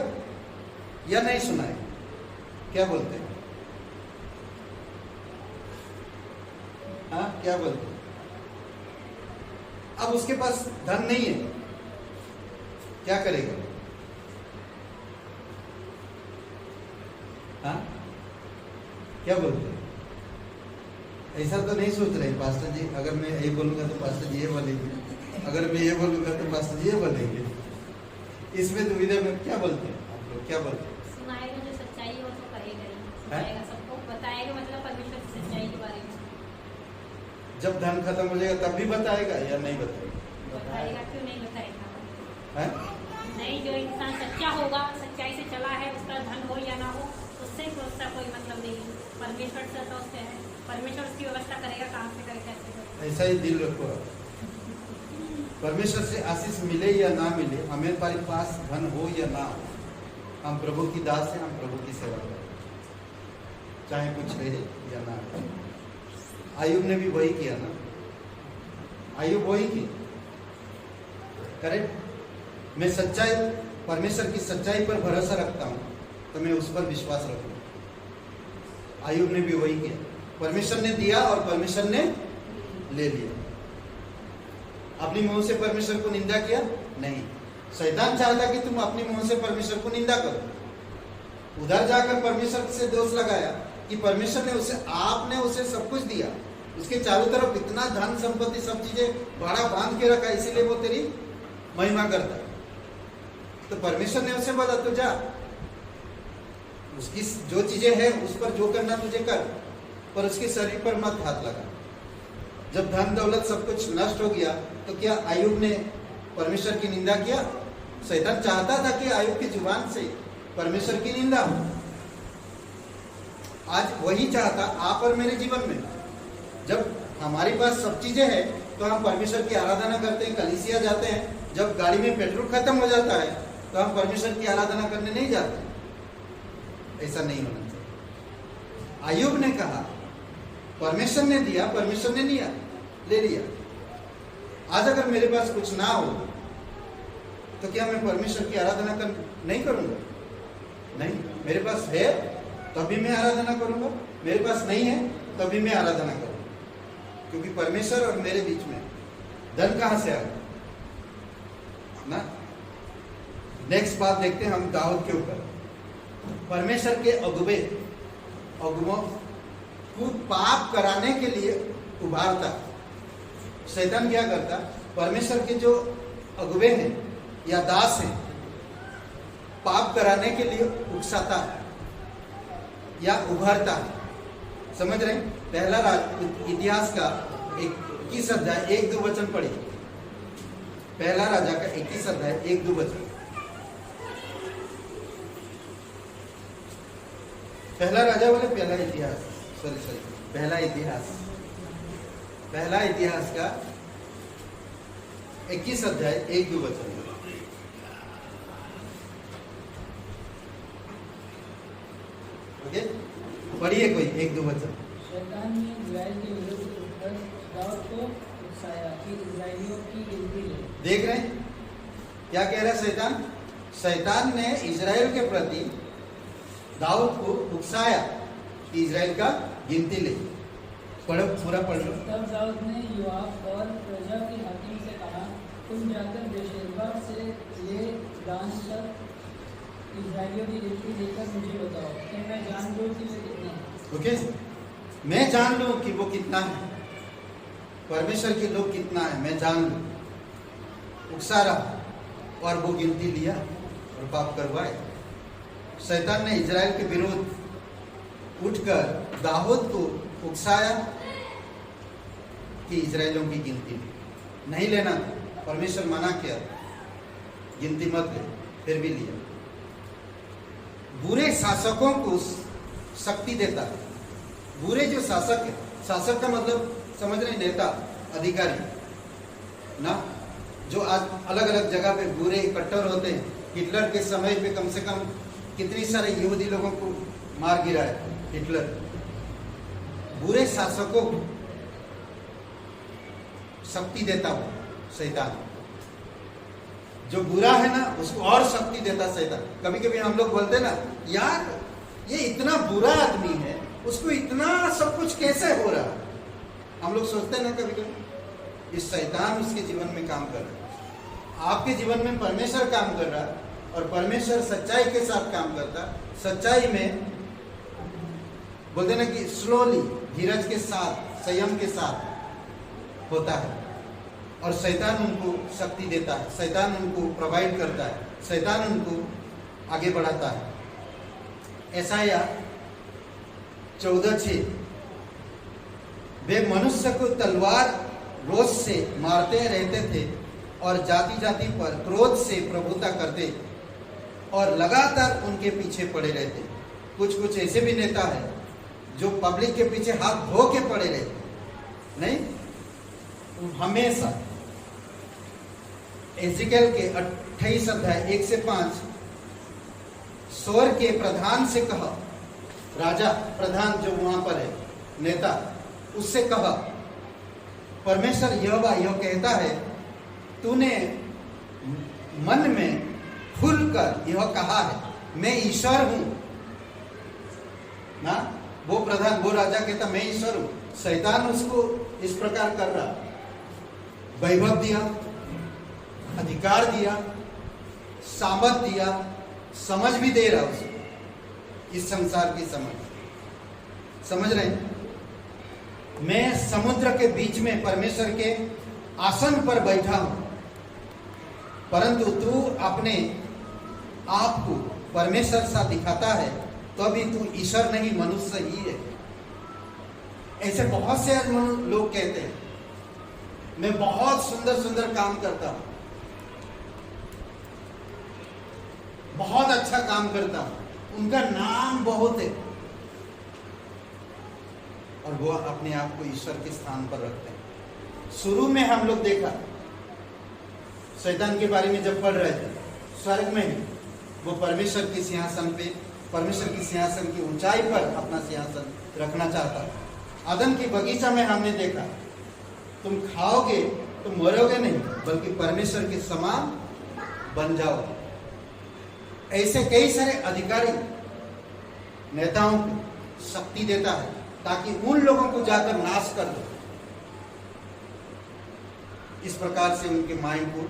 या नहीं सुनाएगा? क्या बोलते हैं? हाँ, क्या बोलते हैं? अब उसके पास धन नहीं है, क्या करेगा? हाँ, क्या बोलते हैं? ऐसा तो नहीं सोच रहे पास्टर जी, अगर मैं ये बोलूंगा तो पास्टर जी ये बोलेंगे, अगर मैं ये बोलूंगा तो पास्टर जी ये बोलेंगे। इसमें दुविधा में क्या बोलते हैं आप लोग? क्या बोलते हैं? सुनाएगा, जो सच्चाई हो तो कहेगा ही, सुनाएगा, सबको बताएगा, मतलब परमेश्वर की सच्चाई के बारे में। जब धन खत्म हो जाएगा तब भी बताएगा या नहीं बताएगा? बताएगा, क्यों नहीं बताएगा? है? नहीं, जो इंसान सच्चा होगा, सच्चाई से चला है, उसका धन हो या ना हो, उससे उसका कोई मतलब नहीं है। परमेश्वर से तो उससे है, परमेश्वर उसकी व्यवस्था करेगा, कहाँ से करेगा, कैसे करेगा। ऐसा ही दिल रखो। परमेश्वर से आशीष मिले या ना मिले, हमारे पास धन हो या ना हो, हम प्रभु की दास हैं, हम प्रभु की सेवा करें, चाहे कुछ रहे या ना रहे। आयुब ने भी वही किया ना, आयुब वही की, करेक्ट। मैं सच्चाई, परमेश्वर की सच्चाई पर भरोसा रखता हूं तो मैं उस पर विश्वास रखूंगा। आयुब ने भी वही किया, परमेश्वर ने दिया और परमेश्वर ने ले लिया। अपनी मुंह से परमेश्वर को निंदा किया नहीं। शैतान चाहता कि तुम अपनी मुंह से परमेश्वर को निंदा करो। उधर जाकर परमेश्वर से दोष लगाया कि परमेश्वर ने उसे, आपने उसे सब कुछ दिया, उसके चारों तरफ इतना धन संपत्ति सब चीजें भाड़ा बांध के रखा, इसीलिए वो तेरी महिमा करता है। तो परमेश्वर ने उसे बोला तो जा, उसकी जो चीजें हैं उस पर जो करना तुझे कर, पर उसके शरीर पर मत हाथ लगा। जब धन दौलत सब कुछ नष्ट हो गया तो क्या आयुब ने परमेश्वर की निंदा किया? शैतान चाहता था कि आयुब की जुबान से परमेश्वर की निंदा हो। आज वही चाहता आप और मेरे जीवन में। जब हमारे पास सब चीजें हैं तो हम परमेश्वर की आराधना करते हैं, कलीसिया जाते हैं। जब गाड़ी में पेट्रोल खत्म हो जाता है तो हम परमेश्वर की आराधना करने नहीं जाते। ऐसा नहीं होना चाहिए। आयुब ने कहा परमेश्वर ने दिया, परमेश्वर ने लिया, ले लिया। आज अगर मेरे पास कुछ ना हो तो क्या मैं परमेश्वर की आराधना नहीं करूंगा? नहीं, मेरे पास है तभी मैं आराधना करूंगा, मेरे पास नहीं है तभी मैं आराधना करूंगा। क्योंकि परमेश्वर और मेरे बीच में धन कहां से आएगा ना। नेक्स्ट बात देखते हैं हम दाऊद के ऊपर। परमेश्वर के अगुवों को पाप कराने के लिए उभारता। शैतान क्या करता? परमेश्वर के जो अगुवे हैं या दास हैं, पाप कराने के लिए उकसाता या उभारता। समझ रहे? पहला इतिहास का 21 अध्याय 1-2 वचन पढ़िए। पहला राजा का 21 अध्याय 1-2 वचन। पहला राजा बोले पहला इतिहास, सॉरी पहला इतिहास का 21 अध्याय 1-2 वचन। ओके, पढ़िए कोई 1-2 वचन। शैतान ने इस्राएल के विरुद्ध उठकर दाऊद को उकसाया कि इस्राएलियों की गिनती ले। देख रहे हैं क्या कह रहा है शैतान? शैतान ने इजराइल के प्रति दाऊद को उकसाया कि इजराइल का गिनती ले। पढ़ो, पूरा पढ़ लो। तब दाऊद ने योआब और प्रजा के हाकिम से कहा, तुम जाकर बेशेबा से ले दान तक इस्राएलियों की गिनती लेकर मुझे बताओ कि मैं जान लूं कि वे कितने हैं। ओके, मैं जान लूं कि वो कितना है, परमेश्वर के लोग कितना है, मैं जान लूं। उकसा रहा और वो गिनती लिया और पाप करवाए। शैतान ने इजराइल के विरुद्ध उठकर दाऊद को उकसाया कि इजराइलियों की गिनती नहीं लेना। परमेश्वर मना किया, गिनती मत ले, फिर भी लिया। बुरे शासकों को शक्ति देता है। बुरे जो शासक है, शासक का मतलब समझ रहे, नेता, अधिकारी ना, जो आज अलग अलग जगह पे बुरे कट्टर होते हैं। हिटलर के समय पे कम से कम कितनी सारे यहूदी लोगों को मार गिरा है हिटलर। बुरे शासकों को शक्ति देता हो शैतान। जो बुरा है ना, उसको और शक्ति देता शैतान। कभी कभी हम लोग बोलते ना, यार ये इतना बुरा आदमी है, उसको इतना सब कुछ कैसे हो रहा है। हम लोग सोचते हैं ना कभी कभी, इस शैतान उसके जीवन में काम कर रहा है। आपके जीवन में परमेश्वर काम कर रहा है, और परमेश्वर सच्चाई के साथ काम करता। सच्चाई में बोलते ना कि स्लोली, धीरज के साथ, संयम के साथ होता है। और शैतान उनको शक्ति देता है, शैतान उनको प्रोवाइड करता है, शैतान उनको आगे बढ़ाता है। यशायाह 14:6, वे मनुष्य को तलवार रोज से मारते रहते थे और जाति जाति पर क्रोध से प्रभुता करते और लगातार उनके पीछे पड़े रहते। कुछ कुछ ऐसे भी नेता है जो पब्लिक के पीछे हाथ धो के पड़े रहते नहीं, हमेशा। एजिकल के 28 अध्याय 1-5, स्वर्ग के प्रधान से कहा, राजा प्रधान जो वहां पर है, नेता, उससे कहा, परमेश्वर यहोवा यह कहता है, तूने मन में खुलकर यह कहा है, मैं ईश्वर हूं ना। वो प्रधान, वो राजा कहता मैं ईश्वर हूं। शैतान उसको इस प्रकार कर रहा, वैभव दिया, अधिकार दिया, सामर्थ दिया, समझ भी दे रहा उसको, इस संसार की समझ रहे हैं। मैं समुद्र के बीच में परमेश्वर के आसन पर बैठा हूं, परंतु तू अपने आप को परमेश्वर सा दिखाता है, तो अभी तू ईश्वर नहीं मनुष्य ही है। ऐसे बहुत से लोग कहते हैं, मैं बहुत सुंदर सुंदर काम करता हूं, बहुत अच्छा काम करता हूं, उनका नाम बहुत है, और वो अपने आप को ईश्वर के स्थान पर रखते हैं। शुरू में हम लोग देखा, शैतान के बारे में जब पढ़ रहे थे, स्वर्ग में ही वो परमेश्वर के सिंहासन पे, परमेश्वर की सिंहासन की ऊंचाई पर अपना सिंहासन रखना चाहता था। आदम की बगीचा में हमने देखा, तुम खाओगे तो मरोगे नहीं, बल्कि परमेश्वर के समान बन जाओगे। ऐसे कई सारे अधिकारी नेताओं को शक्ति देता है ताकि उन लोगों को जाकर नाश कर दो। इस प्रकार से उनके माइंड को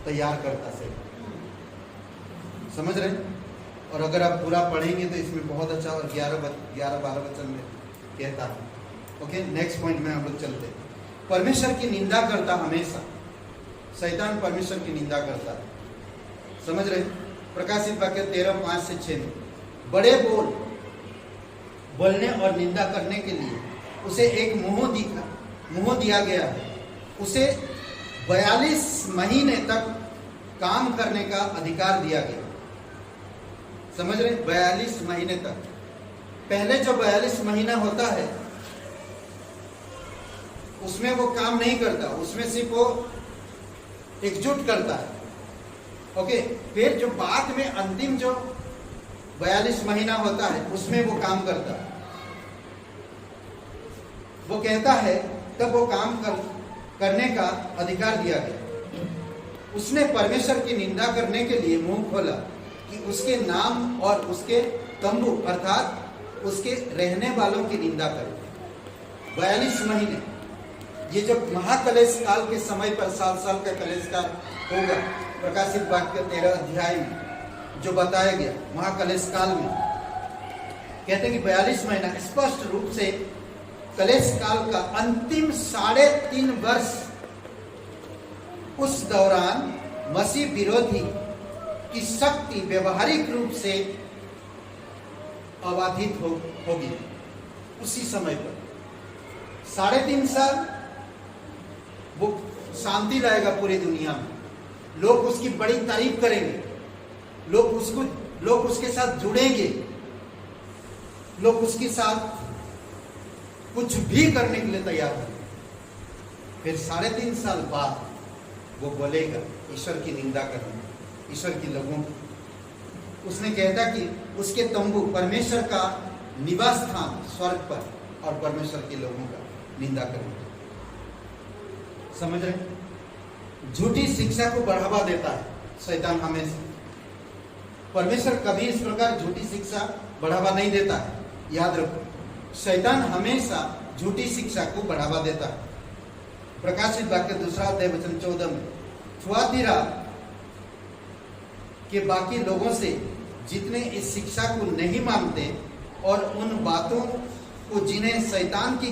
तैयार करता है, समझ रहे? और अगर आप पूरा पढ़ेंगे तो इसमें बहुत अच्छा, और 11-12 वचन में कहता है। ओके, नेक्स्ट पॉइंट में हम लोग चलते हैं। परमेश्वर की निंदा करता हमेशा, शैतान परमेश्वर की निंदा करता है, समझ रहे? प्रकाशित वाक्य 13:5-6 में, बड़े बोलने और निंदा करने के लिए उसे एक मुंह दिया गया है। उसे 42 महीने तक काम करने का अधिकार दिया गया, समझ रहे? 42 महीने तक। पहले जो 42 महीना होता है उसमें वो काम नहीं करता, उसमें सिर्फ वो एकजुट करता है। ओके, फिर जो बाद में अंतिम जो 42 महीना होता है उसमें वो काम करता है। वो कहता है तब वो काम करने का अधिकार दिया गया। उसने परमेश्वर की निंदा करने के लिए मुंह खोला कि उसके नाम और उसके तंबू अर्थात उसके रहने वालों की निंदा करे। 42 महीने, ये जब महाकलेश काल के समय पर साल का कलेश काल होगा, प्रकाशित वाक्य 13 अध्याय में जो बताया गया महाकलेश काल में, कहते हैं कि 42 महीना स्पष्ट रूप से कलेश काल का अंतिम 3.5 वर्ष। उस दौरान मसीह विरोधी की शक्ति व्यवहारिक रूप से अबाधित होगी। उसी समय पर 3.5 साल वो शांति लाएगा पूरी दुनिया में। लोग उसकी बड़ी तारीफ करेंगे, लोग उसके साथ जुड़ेंगे, लोग उसके साथ कुछ भी करने के लिए तैयार होंगे। फिर 3.5 साल बाद वो बोलेगा ईश्वर की निंदा करना, ईश्वर की लोगों की। उसने कहता कि उसके तंबू परमेश्वर का निवास स्थान स्वर्ग पर और परमेश्वर के लोगों का निंदा करना। समझ रहे? झूठी शिक्षा को बढ़ावा देता है शैतान हमेशा। परमेश्वर कभी इस प्रकार झूठी शिक्षा बढ़ावा नहीं देता है, याद रखो। शैतान हमेशा झूठी शिक्षा को बढ़ावा देता है। प्रकाशित वाक्य 2 अध्याय वचन 14 में थुआतीरा के बाकी लोगों से जितने इस शिक्षा को नहीं मानते और उन बातों को जिन्हें शैतान की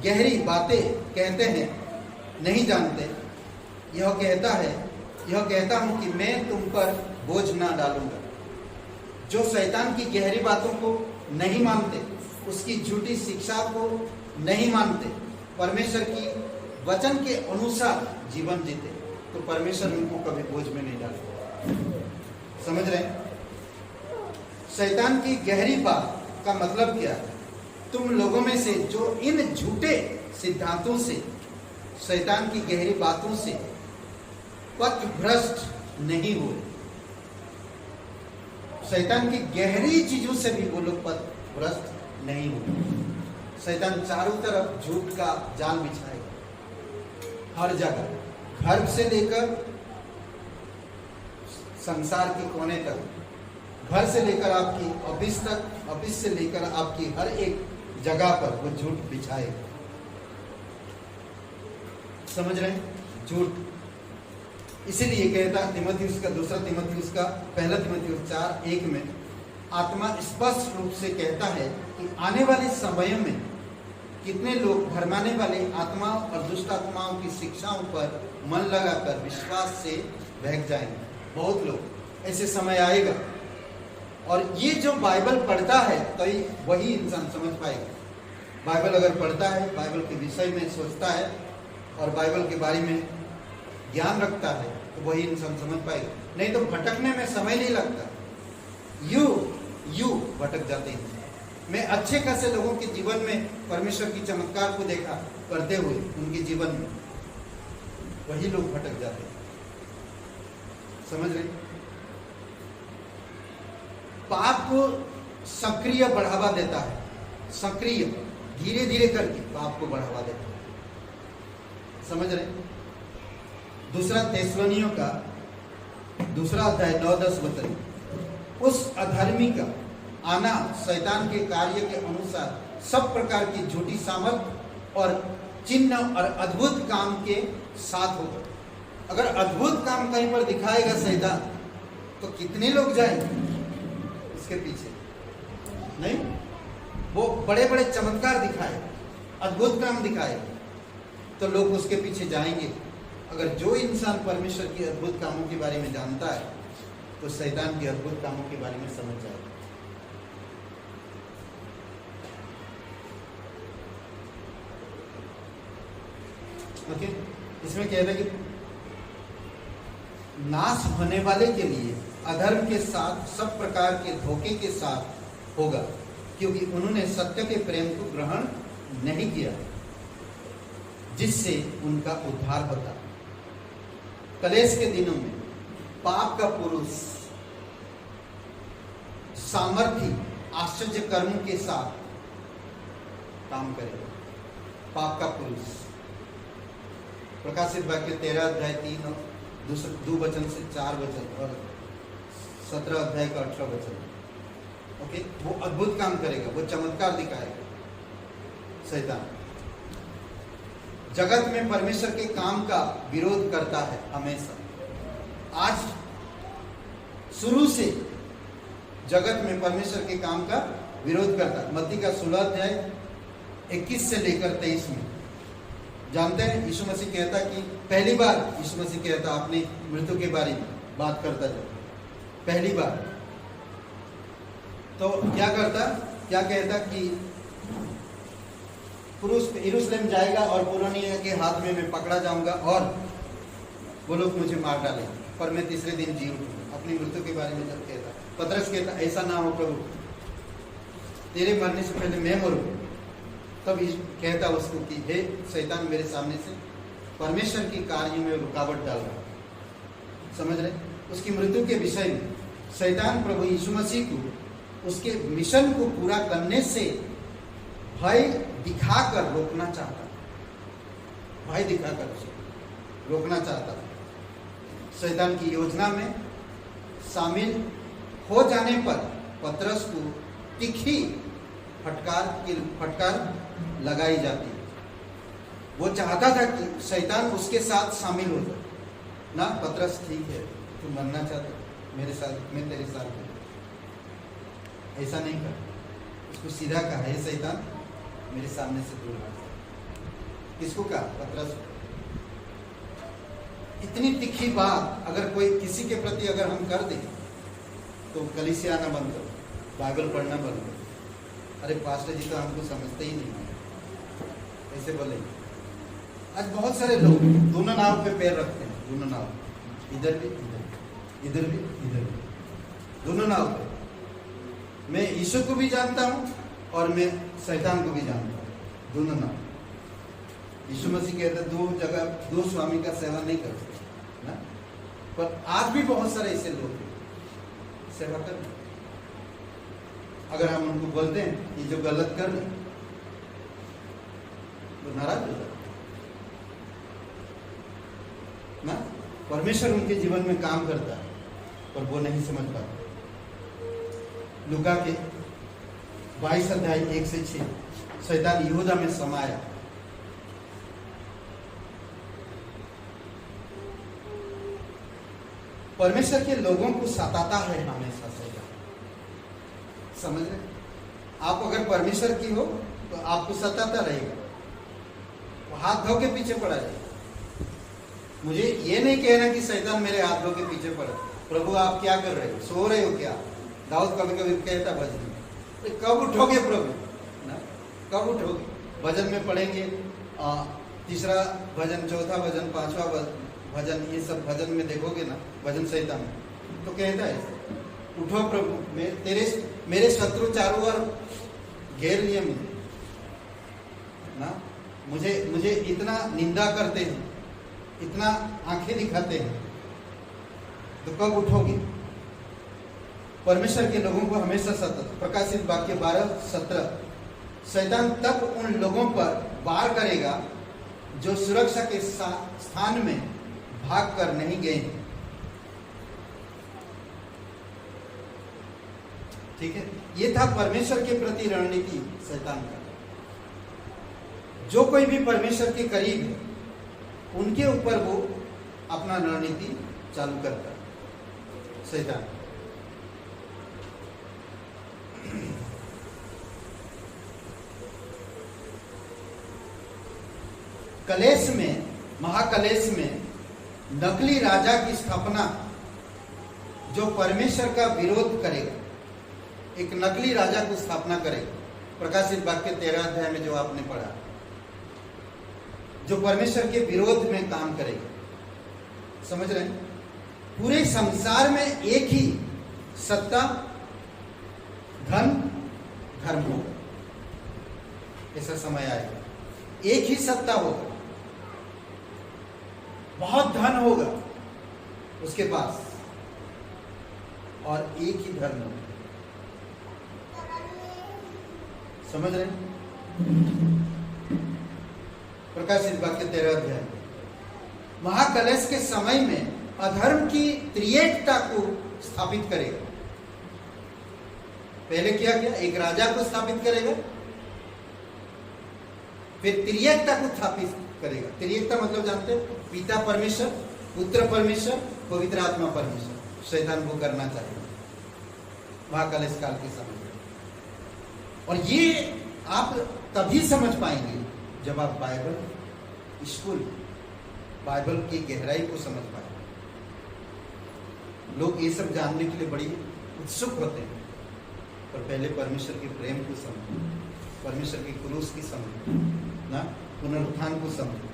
गहरी बातें कहते हैं नहीं जानते, यह कहता हूं कि मैं तुम पर बोझ ना डालूंगा। जो शैतान की गहरी बातों को नहीं मानते, उसकी झूठी शिक्षा को नहीं मानते, परमेश्वर की वचन के अनुसार जीवन जीते, तो परमेश्वर उनको कभी बोझ में नहीं डालेगा। समझ रहे हैं? शैतान की गहरी बात का मतलब क्या है? तुम लोगों में से जो इन झूठे सिद्धांतों से, शैतान की गहरी बातों से पथभ्रष्ट नहीं हो। शैतान की गहरी चीजों से भी वो लोग पथभ्रष्ट नहीं हो। शैतान चारों तरफ झूठ का जाल बिछाएगा हर जगह, घर से लेकर संसार के कोने तक, घर से लेकर आपकी ऑफिस तक, ऑफिस से लेकर आपकी हर एक जगह पर वो झूठ बिछाएगा। समझ रहे हैं? झूठ। इसीलिए कहता तीमुथियुस का 2 तीमुथियुस का 1 तीमुथियुस 4:1 में आत्मा स्पष्ट रूप से कहता है कि आने वाले समय में कितने लोग भरमाने वाले आत्माओं और दुष्ट आत्माओं की शिक्षाओं पर मन लगाकर विश्वास से बहक जाएंगे। बहुत लोग, ऐसे समय आएगा। और ये जो बाइबल पढ़ता है तो वही इंसान समझ पाएगा। बाइबल अगर पढ़ता है, बाइबल के विषय में सोचता है और बाइबल के बारे में ज्ञान रखता है, तो वही इंसान समझ पाएगा। नहीं तो भटकने में समय नहीं लगता, यू भटक जाते हैं। मैं अच्छे खासे लोगों के जीवन में परमेश्वर की चमत्कार को देखा करते हुए, उनके जीवन में वही लोग भटक जाते हैं। समझ रहे? पाप को सक्रिय बढ़ावा देता है, सक्रिय धीरे धीरे करके पाप को बढ़ावा देता है। समझ रहे? 2 थेस्सलोनियों का 2 अध्याय 9-10 बताइए। उस अधर्मी का आना शैतान के कार्य के अनुसार सब प्रकार की झूठी सामर्थ और चिन्ह और अद्भुत काम के साथ होगा। अगर अद्भुत काम कहीं पर दिखाएगा शैतान, तो कितने लोग जाएंगे इसके पीछे? नहीं, वो बड़े बड़े चमत्कार दिखाए, अद्भुत काम दिखाए, तो लोग उसके पीछे जाएंगे। अगर जो इंसान परमेश्वर के अद्भुत कामों के बारे में जानता है, तो शैतान के अद्भुत कामों के बारे में समझ जाएगा। ओके, इसमें कहता है कि नाश होने वाले के लिए अधर्म के साथ सब प्रकार के धोखे के साथ होगा, क्योंकि उन्होंने सत्य के प्रेम को ग्रहण नहीं किया, जिससे उनका उद्धार होता। कलेश के दिनों में पाप का पुरुष सामर्थ्य आश्चर्य कर्मों के साथ काम करेगा। पाप का पुरुष, प्रकाशित वाक्य 13 अध्याय 3 और 2 वचन से 4 वचन और 17 अध्याय का 18 वचन। ओके, वो अद्भुत काम करेगा, वो चमत्कार दिखाएगा। शैतान जगत में परमेश्वर के काम का विरोध करता है हमेशा। आज शुरू से जगत में परमेश्वर के काम का विरोध करता है। मत्ती का 16 अध्याय 21 से लेकर 23 में जानते हैं, यीशु मसीह कहता कि पहली बार यीशु मसीह कहता अपनी मृत्यु के बारे में बात करता जब पहली बार, तो क्या कहता कि पुरुष यरूशलेम जाएगा और पुरानिया के हाथ में मैं पकड़ा जाऊंगा और वो लोग मुझे मार डालेंगे, पर मैं तीसरे दिन जी उठूंगा। अपनी मृत्यु के बारे में जब कहता, पतरस कहता ऐसा ना हो प्रभु, तेरे मरने से पहले मैं मरूं। तब कहता उसको कि हे शैतान, मेरे सामने से परमेश्वर की कार्य में रुकावट डाल रहा। समझ रहे? उसकी मृत्यु के विषय में शैतान प्रभु यीशु मसीह को उसके मिशन को पूरा करने से भय दिखाकर रोकना चाहता, भय दिखाकर उसे रोकना चाहता। शैतान की योजना में शामिल हो जाने पर पतरस को तीखी फटकार लगाई जाती। वो चाहता था कि शैतान उसके साथ शामिल हो जाए ना। पतरस, ठीक है, तू मरना चाहता मेरे साथ, मैं तेरे साथ हूं, ऐसा नहीं कर। उसको सीधा कहा, हे शैतान, मेरे सामने से दूर हट। किसको कहा? पतरस। इतनी तीखी बात अगर कोई किसी के प्रति अगर हम कर दें तो कलीसिया आना बंद करो, बाइबल पढ़ना बंद करो। अरे पास्टर जी तो हमको समझते ही नहीं, ऐसे बोले। आज बहुत सारे लोग दोनों नाव पे पैर रखते हैं, दोनों नाव, इधर भी इधर भी इधर भी, दोनों नाव पे। मैं यीशु को भी जानता हूँ और मैं शैतान को भी जानता हूँ, दोनों नाव। यीशु मसीह कहता है 2 जगह 2 स्वामी का सेवा नहीं कर सकते ना। पर आज भी बहुत सारे ऐसे लोग सेवा कर रहे। अगर हम उनको बोलते हैं कि जो गलत कर रहे तो नाराज हो जाते ना। परमेश्वर उनके जीवन में काम करता है पर वो नहीं समझ पाते। लूका के 22 अध्याय 1 से 6, शैतान यहूदा में समाया। परमेश्वर के लोगों को सताता है हमेशा शैतान। समझ रहे? आप अगर परमेश्वर की हो तो आपको सताता रहेगा, वो हाथ धो के पीछे पड़ा जाएगा। मुझे ये नहीं कहना कि शैतान मेरे हाथ धो के पीछे पड़ा। प्रभु आप क्या कर रहे हो, सो रहे हो क्या? दाऊद कभी कभी कहता भजन में, कब उठोगे प्रभु ना, कब उठोगे? भजन में पढ़ेंगे 3रा भजन, 4था भजन, 5वां भजन, ये सब भजन में देखोगे ना, भजन संहिता में तो कहता है उठो प्रभु, मेरे शत्रु चारों ओर घेर लिए मुझे ना, मुझे इतना निंदा करते हैं, इतना आंखें दिखाते हैं, तो कब उठोगे? परमेश्वर के लोगों को हमेशा सतत। प्रकाशित वाक्य 12:17, शैतान तब उन लोगों पर वार करेगा जो सुरक्षा के स्थान में भाग कर नहीं गए। ठीक है, ये था परमेश्वर के प्रति रणनीति शैतान का। जो कोई भी परमेश्वर के करीब है उनके ऊपर वो अपना रणनीति चालू करता है शैतान। कलेश में, महाकलेश में नकली राजा की स्थापना, जो परमेश्वर का विरोध करेगा, एक नकली राजा को स्थापना करेगा। प्रकाशित वाक्य 13 अध्याय में जो आपने पढ़ा, जो परमेश्वर के विरोध में काम करेगा। समझ रहे हैं? पूरे संसार में एक ही सत्ता, धन, धर्म होगा। ऐसा समय आएगा, एक ही सत्ता होगा, बहुत धन होगा, उसके पास, और एक ही धर्म। समझ रहे हैं? प्रकाशित वाक्य 13 अध्याय। महाकलश के समय में अधर्म की त्रिएकता को स्थापित करेगा। पहले क्या किया? एक राजा को स्थापित करेगा, फिर त्रिएकता को स्थापित करेगा। त्रिएकता मतलब जानते हैं? पिता परमेश्वर, पुत्र परमेश्वर, पवित्र आत्मा परमेश्वर। शैतान को करना चाहिए महाकलश काल के समय में। और ये आप तभी समझ पाएंगे जब आप बाइबल स्कूल, बाइबल की गहराई को समझ पाएंगे। लोग ये सब जानने के लिए बड़ी उत्सुक होते हैं, पर पहले परमेश्वर के प्रेम को समझो, परमेश्वर की क्रूस की समझो ना, पुनरुत्थान को समझो।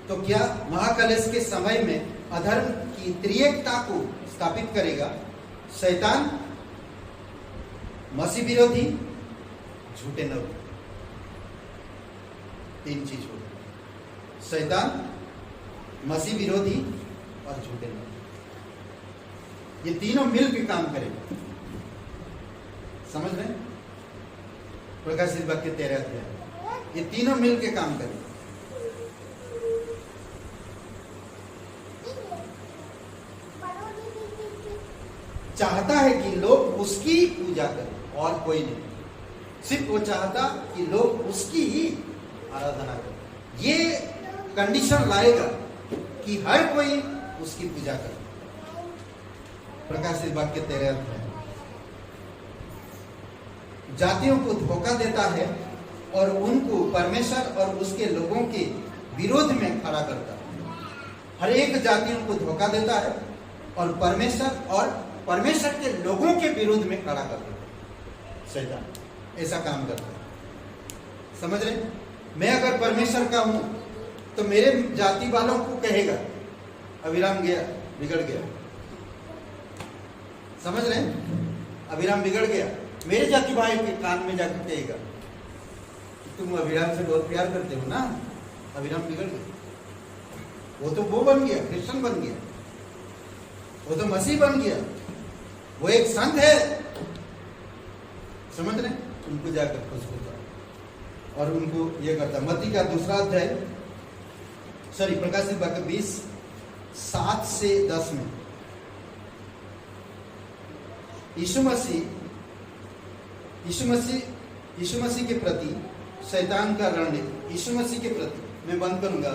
तो क्या महाकलश के समय में अधर्म की त्रिएकता को स्थापित करेगा शैतान, मसीह विरोधी, झूठे नबी। तीन चीज हो, शैतान, मसीह विरोधी और झूठे नबी। ये तीनों मिलकर काम करेंगे। समझ रहे हैं? प्रकाशित वाक्य 13 अध्याय। ये तीनों मिलकर काम करेंगे। चाहता है कि लोग उसकी पूजा करें और कोई नहीं। सिर्फ वो चाहता कि लोग उसकी ही आराधना करें। ये कंडीशन लाएगा कि हर कोई उसकी पूजा करे। प्रकाशित वाक्य 13 अध्याय। जातियों को धोखा देता है और उनको परमेश्वर और उसके लोगों के विरोध में खड़ा करता है। हर एक जातियों को धोखा देता है और परमेश्वर के लोगों के विरोध में खड़ा कर देता है। शैतान ऐसा काम करता है। समझ रहे? मैं अगर परमेश्वर का हूं तो मेरे जाति वालों को कहेगा अभिराम गया, बिगड़ गया। समझ रहे? अभिराम बिगड़ गया, मेरे जाति भाई के कान में जाकर कहेगा तुम अभिराम से बहुत प्यार करते हो ना, अभिराम बिगड़ गया। वो तो वो बन गया, क्रिश्चियन बन गया, वो तो मसीह बन गया, वो एक संत है। समझ रहे? उनको जाकर खुश होता और उनको ये करता। मत्ती का 2 अध्याय, प्रकाशित वाक्य 20 7 से 10 में यीशु मसीह के प्रति शैतान का रणनीति। यीशु मसीह के प्रति, मैं बंद करूंगा,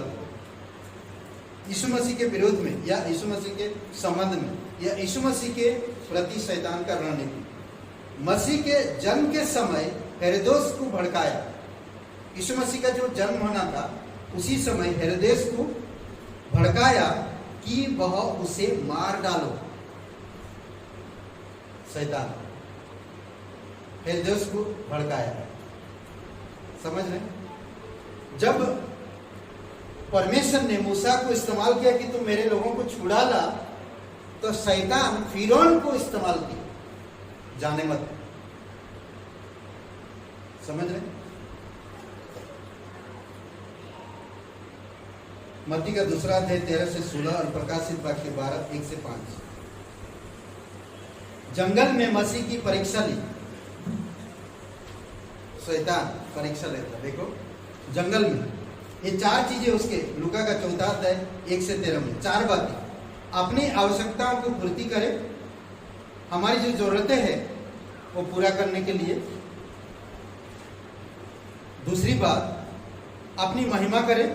यीशु मसीह के विरोध में या यीशु मसीह के संबंध में या यीशु मसीह के प्रति शैतान का रणनीति। मसीह के जन्म के समय हेरोदेस को भड़काया। यीशु मसीह का जो जन्म होना था उसी समय हेरोदेस को भड़काया कि वह उसे मार डालो। शैतान हेरोदेस को भड़काया। समझ रहे? जब परमेश्वर ने मूसा को इस्तेमाल किया कि तुम मेरे लोगों को छुड़ा ला, तो शैतान फिरौन को इस्तेमाल किया, जाने मत। समझ रहे? मत्ती का 2 अध्याय 13 से 16 और प्रकाशित वाक्य 12 1 से 5। जंगल में मसीह की परीक्षा ली। शैतान परीक्षा लेता। देखो जंगल में ये 4 चीजें उसके, लूका का 4 अध्याय 1 से 13 में 4 बातें। अपनी आवश्यकताओं को पूर्ति करे, हमारी जो जरूरतें हैं वो पूरा करने के लिए। दूसरी बात, अपनी महिमा करे,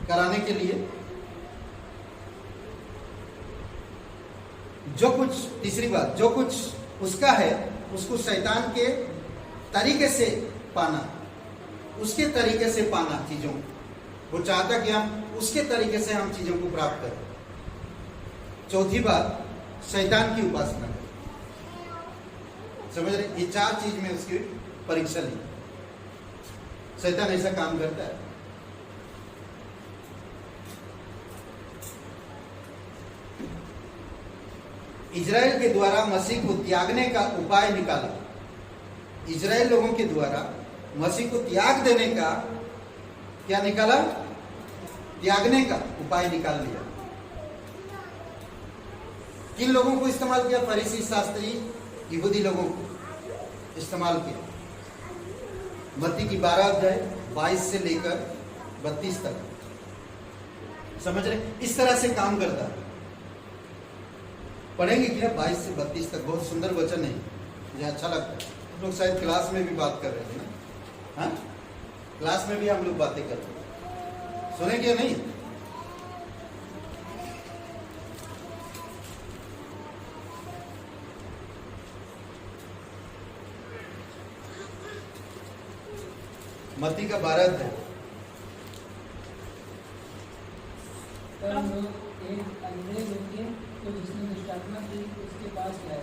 कराने के लिए। जो कुछ, तीसरी बात, जो कुछ उसका है उसको शैतान के तरीके से पाना, उसके तरीके से पाना चीजों। वो चाहता कि हम उसके तरीके से हम चीजों को प्राप्त करें। चौथी बात, शैतान की उपासना करें। समझ रहे? ये 4 चीज में उसकी परीक्षा ली। शैतान ऐसा काम करता है। इजराइल के द्वारा मसीह को त्यागने का उपाय निकाला। इजराइल लोगों के द्वारा मसीह को त्याग देने का क्या निकाला? त्यागने का उपाय निकाल लिया। किन लोगों को इस्तेमाल किया? फरीसी, शास्त्री, यहूदी लोगों को इस्तेमाल किया। मत्ती की 12 अध्याय 22 से लेकर 32 तक, समझ रहे? इस तरह से काम करता है। पढ़ेंगे क्या? 22 से 32 तक बहुत सुंदर वचन है, मुझे अच्छा लगता है। हम लोग शायद क्लास में भी बात कर रहे थे ना, हाँ? क्लास में भी हम लोग बातें कर रहे थे, सुने क्या नहीं? मत्ती का 12 अध्याय। तब लोग एक अंधे रोगी को जिसने दुष्टात्मा थी उसके पास गए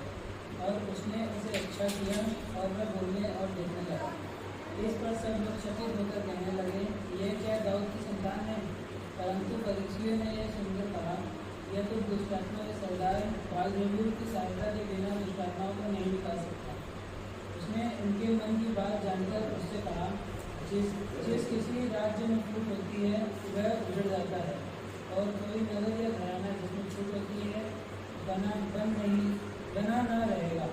और उसने उसे अच्छा किया और वह बोलने और देखने लगा। इस पर सब लोग चकित होकर कहने लगे, ये क्या दाऊद की संतान है? परंतु फरीसियों ने यह सुनकर कहा, यह तो दुष्टात्मा के सरदार बालजबूल की सहायता के बिना दुष्टात्माओं को नहीं निकाल सकता। उसने उनके मन की बात जानकर उससे कहा, जिस किसी राज्य में फूट होती है वह उजड़ जाता है, और कोई नगर या घराना जिसमें छूट होती है बना न रहेगा।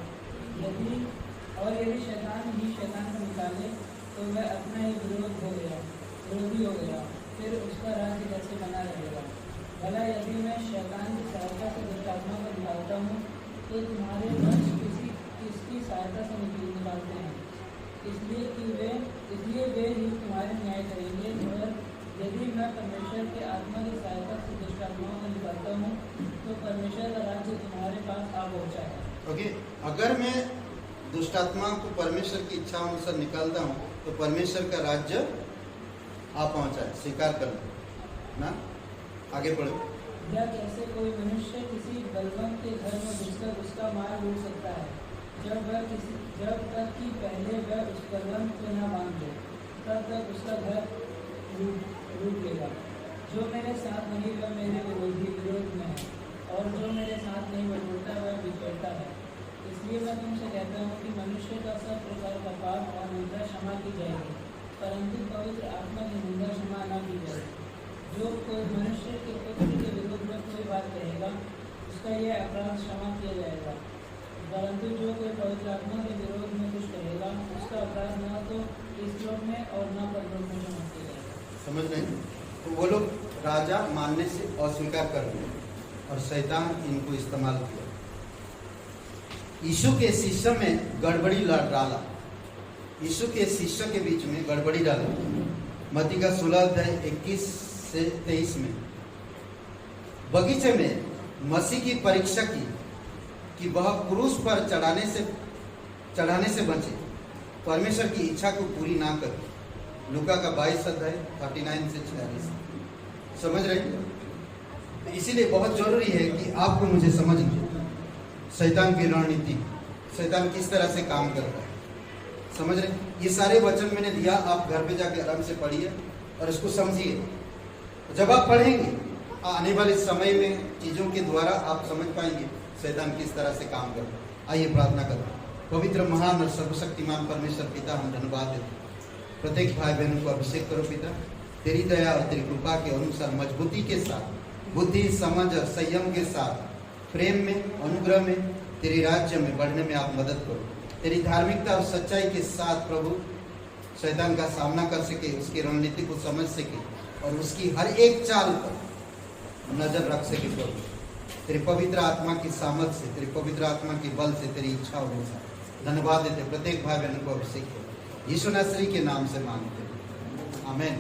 यदि शैतान ही शैतान को निकाले तो वह अपना ही विरोधी हो गया, फिर उसका राज्य कैसे बना रहेगा? भला यदि मैं शैतान की सहायता से दुष्टात्मा को निकालता हूँ तो तुम्हारे वंश किसकी सहायता से निकालते हैं? इसलिए वे ही तुम्हारे न्याय करेंगे। और यदि मैं परमेश्वर के आत्मा की सहायता से दुष्टात्माओं को निकालता हूँ तो परमेश्वर का राज्य तुम्हारे पास आ पहुँचा है। ओके, अगर मैं दुष्टात्मा को परमेश्वर की इच्छा अनुसार निकालता हूँ तो परमेश्वर का राज्य आ पहुँचा है, स्वीकार कर लो ना। आगे पढ़ो। या कैसे कोई मनुष्य किसी बलवंत के घर में घुसकर उसका माल लूट सकता है, जब तक कि पहले वह उस बलवंत को न बांध दे, तब तक उसका घर लूट लेगा। जो मेरे साथ नहीं वह मेरे विरोध में है, और जो मेरे साथ नहीं बटोरता वह बिखेरता है। इसलिए मैं तुमसे कहता हूँ कि मनुष्य का सब प्रकार का पाप और निंदा क्षमा की जाएगी, परंतु पवित्र आत्मा की निंदा क्षमा न की जाएगी। जो कोई मनुष्य के पुत्र के विरोध में कोई बात कहेगा उसका यह अपराध क्षमा किया जाएगा, परंतु जो कोई पवित्र आत्मा के विरोध में कुछ कहेगा उसका अपराध न तो इस लोक में और न परलोक में क्षमा किया जाएगा। समझ रहे? तो वो लोग राजा मानने से अस्वीकार कर दिए और शैतान इनको इस्तेमाल किया। यीशु के शिष्य में गड़बड़ी डाला, यीशु के शिष्य के बीच में गड़बड़ी डाला। मत्ती का 16 अध्याय 21 से 23 में बगीचे में मसीह की परीक्षा की कि वह क्रूस पर चढ़ाने से बचे, परमेश्वर की इच्छा को पूरी ना करे। लूका का 22 अध्याय 39 से 46। समझ रहे? तो इसीलिए बहुत जरूरी है कि आपको मुझे समझना शैतान की रणनीति, शैतान किस तरह से काम करता है। समझ रहे? ये सारे वचन मैंने दिया, आप घर पे जाके आराम से पढ़िए और इसको समझिए। जब आप पढ़ेंगे आने वाले समय में चीज़ों के द्वारा आप समझ पाएंगे शैतान किस तरह से काम करता है। आइए प्रार्थना करें। पवित्र, महान और सर्वशक्तिमान परमेश्वर पिता, हम धन्यवाद देते। प्रत्येक भाई बहनों को अभिषेक करो पिता, तेरी दया और तेरी कृपा के अनुसार मजबूती के साथ, बुद्धि, समझ और संयम के साथ, प्रेम में, अनुग्रह में, तेरे राज्य में बढ़ने में आप मदद करो। तेरी धार्मिकता और सच्चाई के साथ प्रभु शैतान का सामना कर सके, उसकी रणनीति को समझ सके और उसकी हर एक चाल पर नजर रख सके प्रभु। तेरी पवित्र आत्मा की सामर्थ से, तेरी पवित्र आत्मा के बल से, तेरी इच्छा अनुसार धन्यवाद देते। प्रत्येक भाई बहन को अभिषेक करो, यीशु नासरी के नाम से मांगते हैं, आमीन।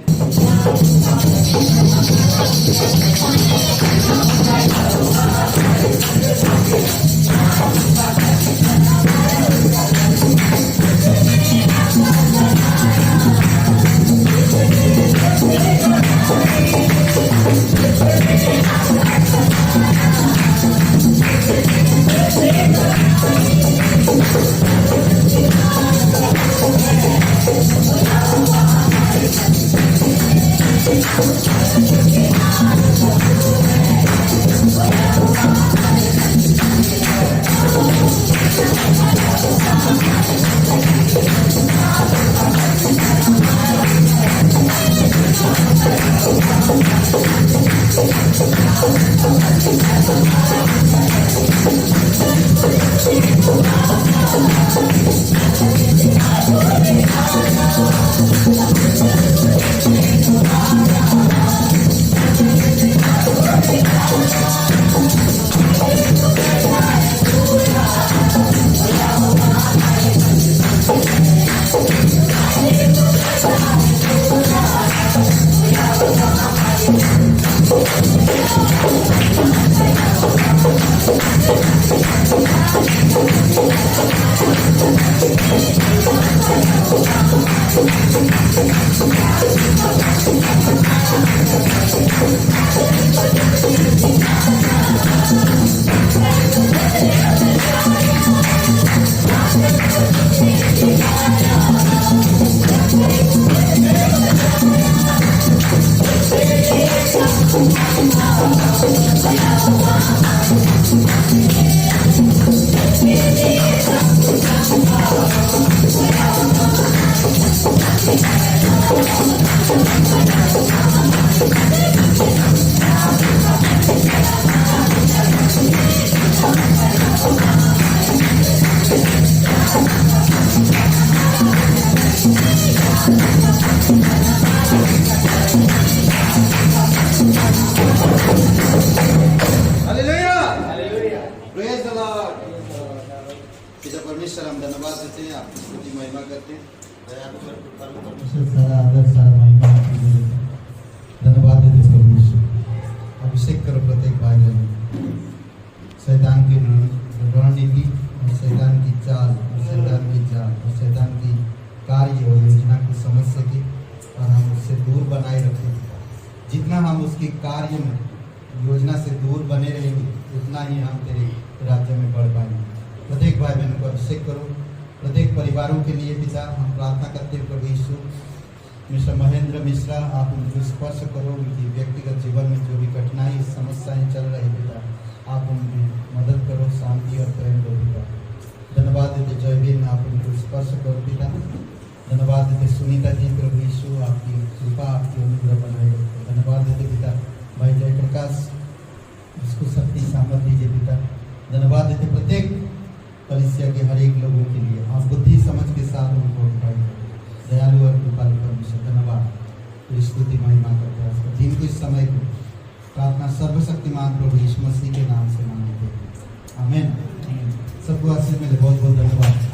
Hallelujah, praise the Lord. पिता परमेश्वर, हम धन्यवाद देते हैं, आपकी स्तुति महिमा करते हैं। दयालु और कृपालु परमेश्वर, सारा आदर सारा महिमा आपको देते हैं। धन्यवाद देते हैं प्रभु यीशु। अभिषेक करो प्रत्येक भाई बहन, शैतान की रणनीति और शैतान की चाल और शैतान की जाल और शैतान की कार्य और योजना को समझ सके और हम उससे दूर बनाए रखें। जितना हम उसकी कार्य में योजना से दूर बने रहेंगे उतना ही हम तेरे राज्य में बढ़ पाएंगे। प्रत्येक भाई बहनों को अभिषेक करो, प्रत्येक परिवारों के लिए पिता हम प्रार्थना करते हैं प्रभु यीशु। मिस्टर महेंद्र मिश्रा, आप उनको स्पर्श करो, उनकी व्यक्तिगत जीवन में जो भी कठिनाई समस्याएं चल रही पिता, आप उनकी मदद करो, शांति और प्रेम दो पिता। धन्यवाद देते जयवीर, आप उनको स्पर्श करो पिता। धन्यवाद देते सुनीता जी, प्रभु यीशु आपकी कृपा आपकी अनुग्रह बनाए रखो। धन्यवाद देते पिता भाई जयप्रकाश, इसको शक्ति सामर्थ दीजिए पिता। धन्यवाद देते प्रत्येक कलीसिया के हर एक लोगों के लिए आप बुद्धि समझ के साथ उनको उठाइए। दयालु और कृपालु परमेश्वर, धन्यवाद, स्तुति महिमा करते हैं। दिन को इस समय को प्रार्थना सर्वशक्तिमान प्रभु यीशु मसीह के नाम से मांगते हैं, आमीन। सबको आशीष मिले, बहुत बहुत धन्यवाद।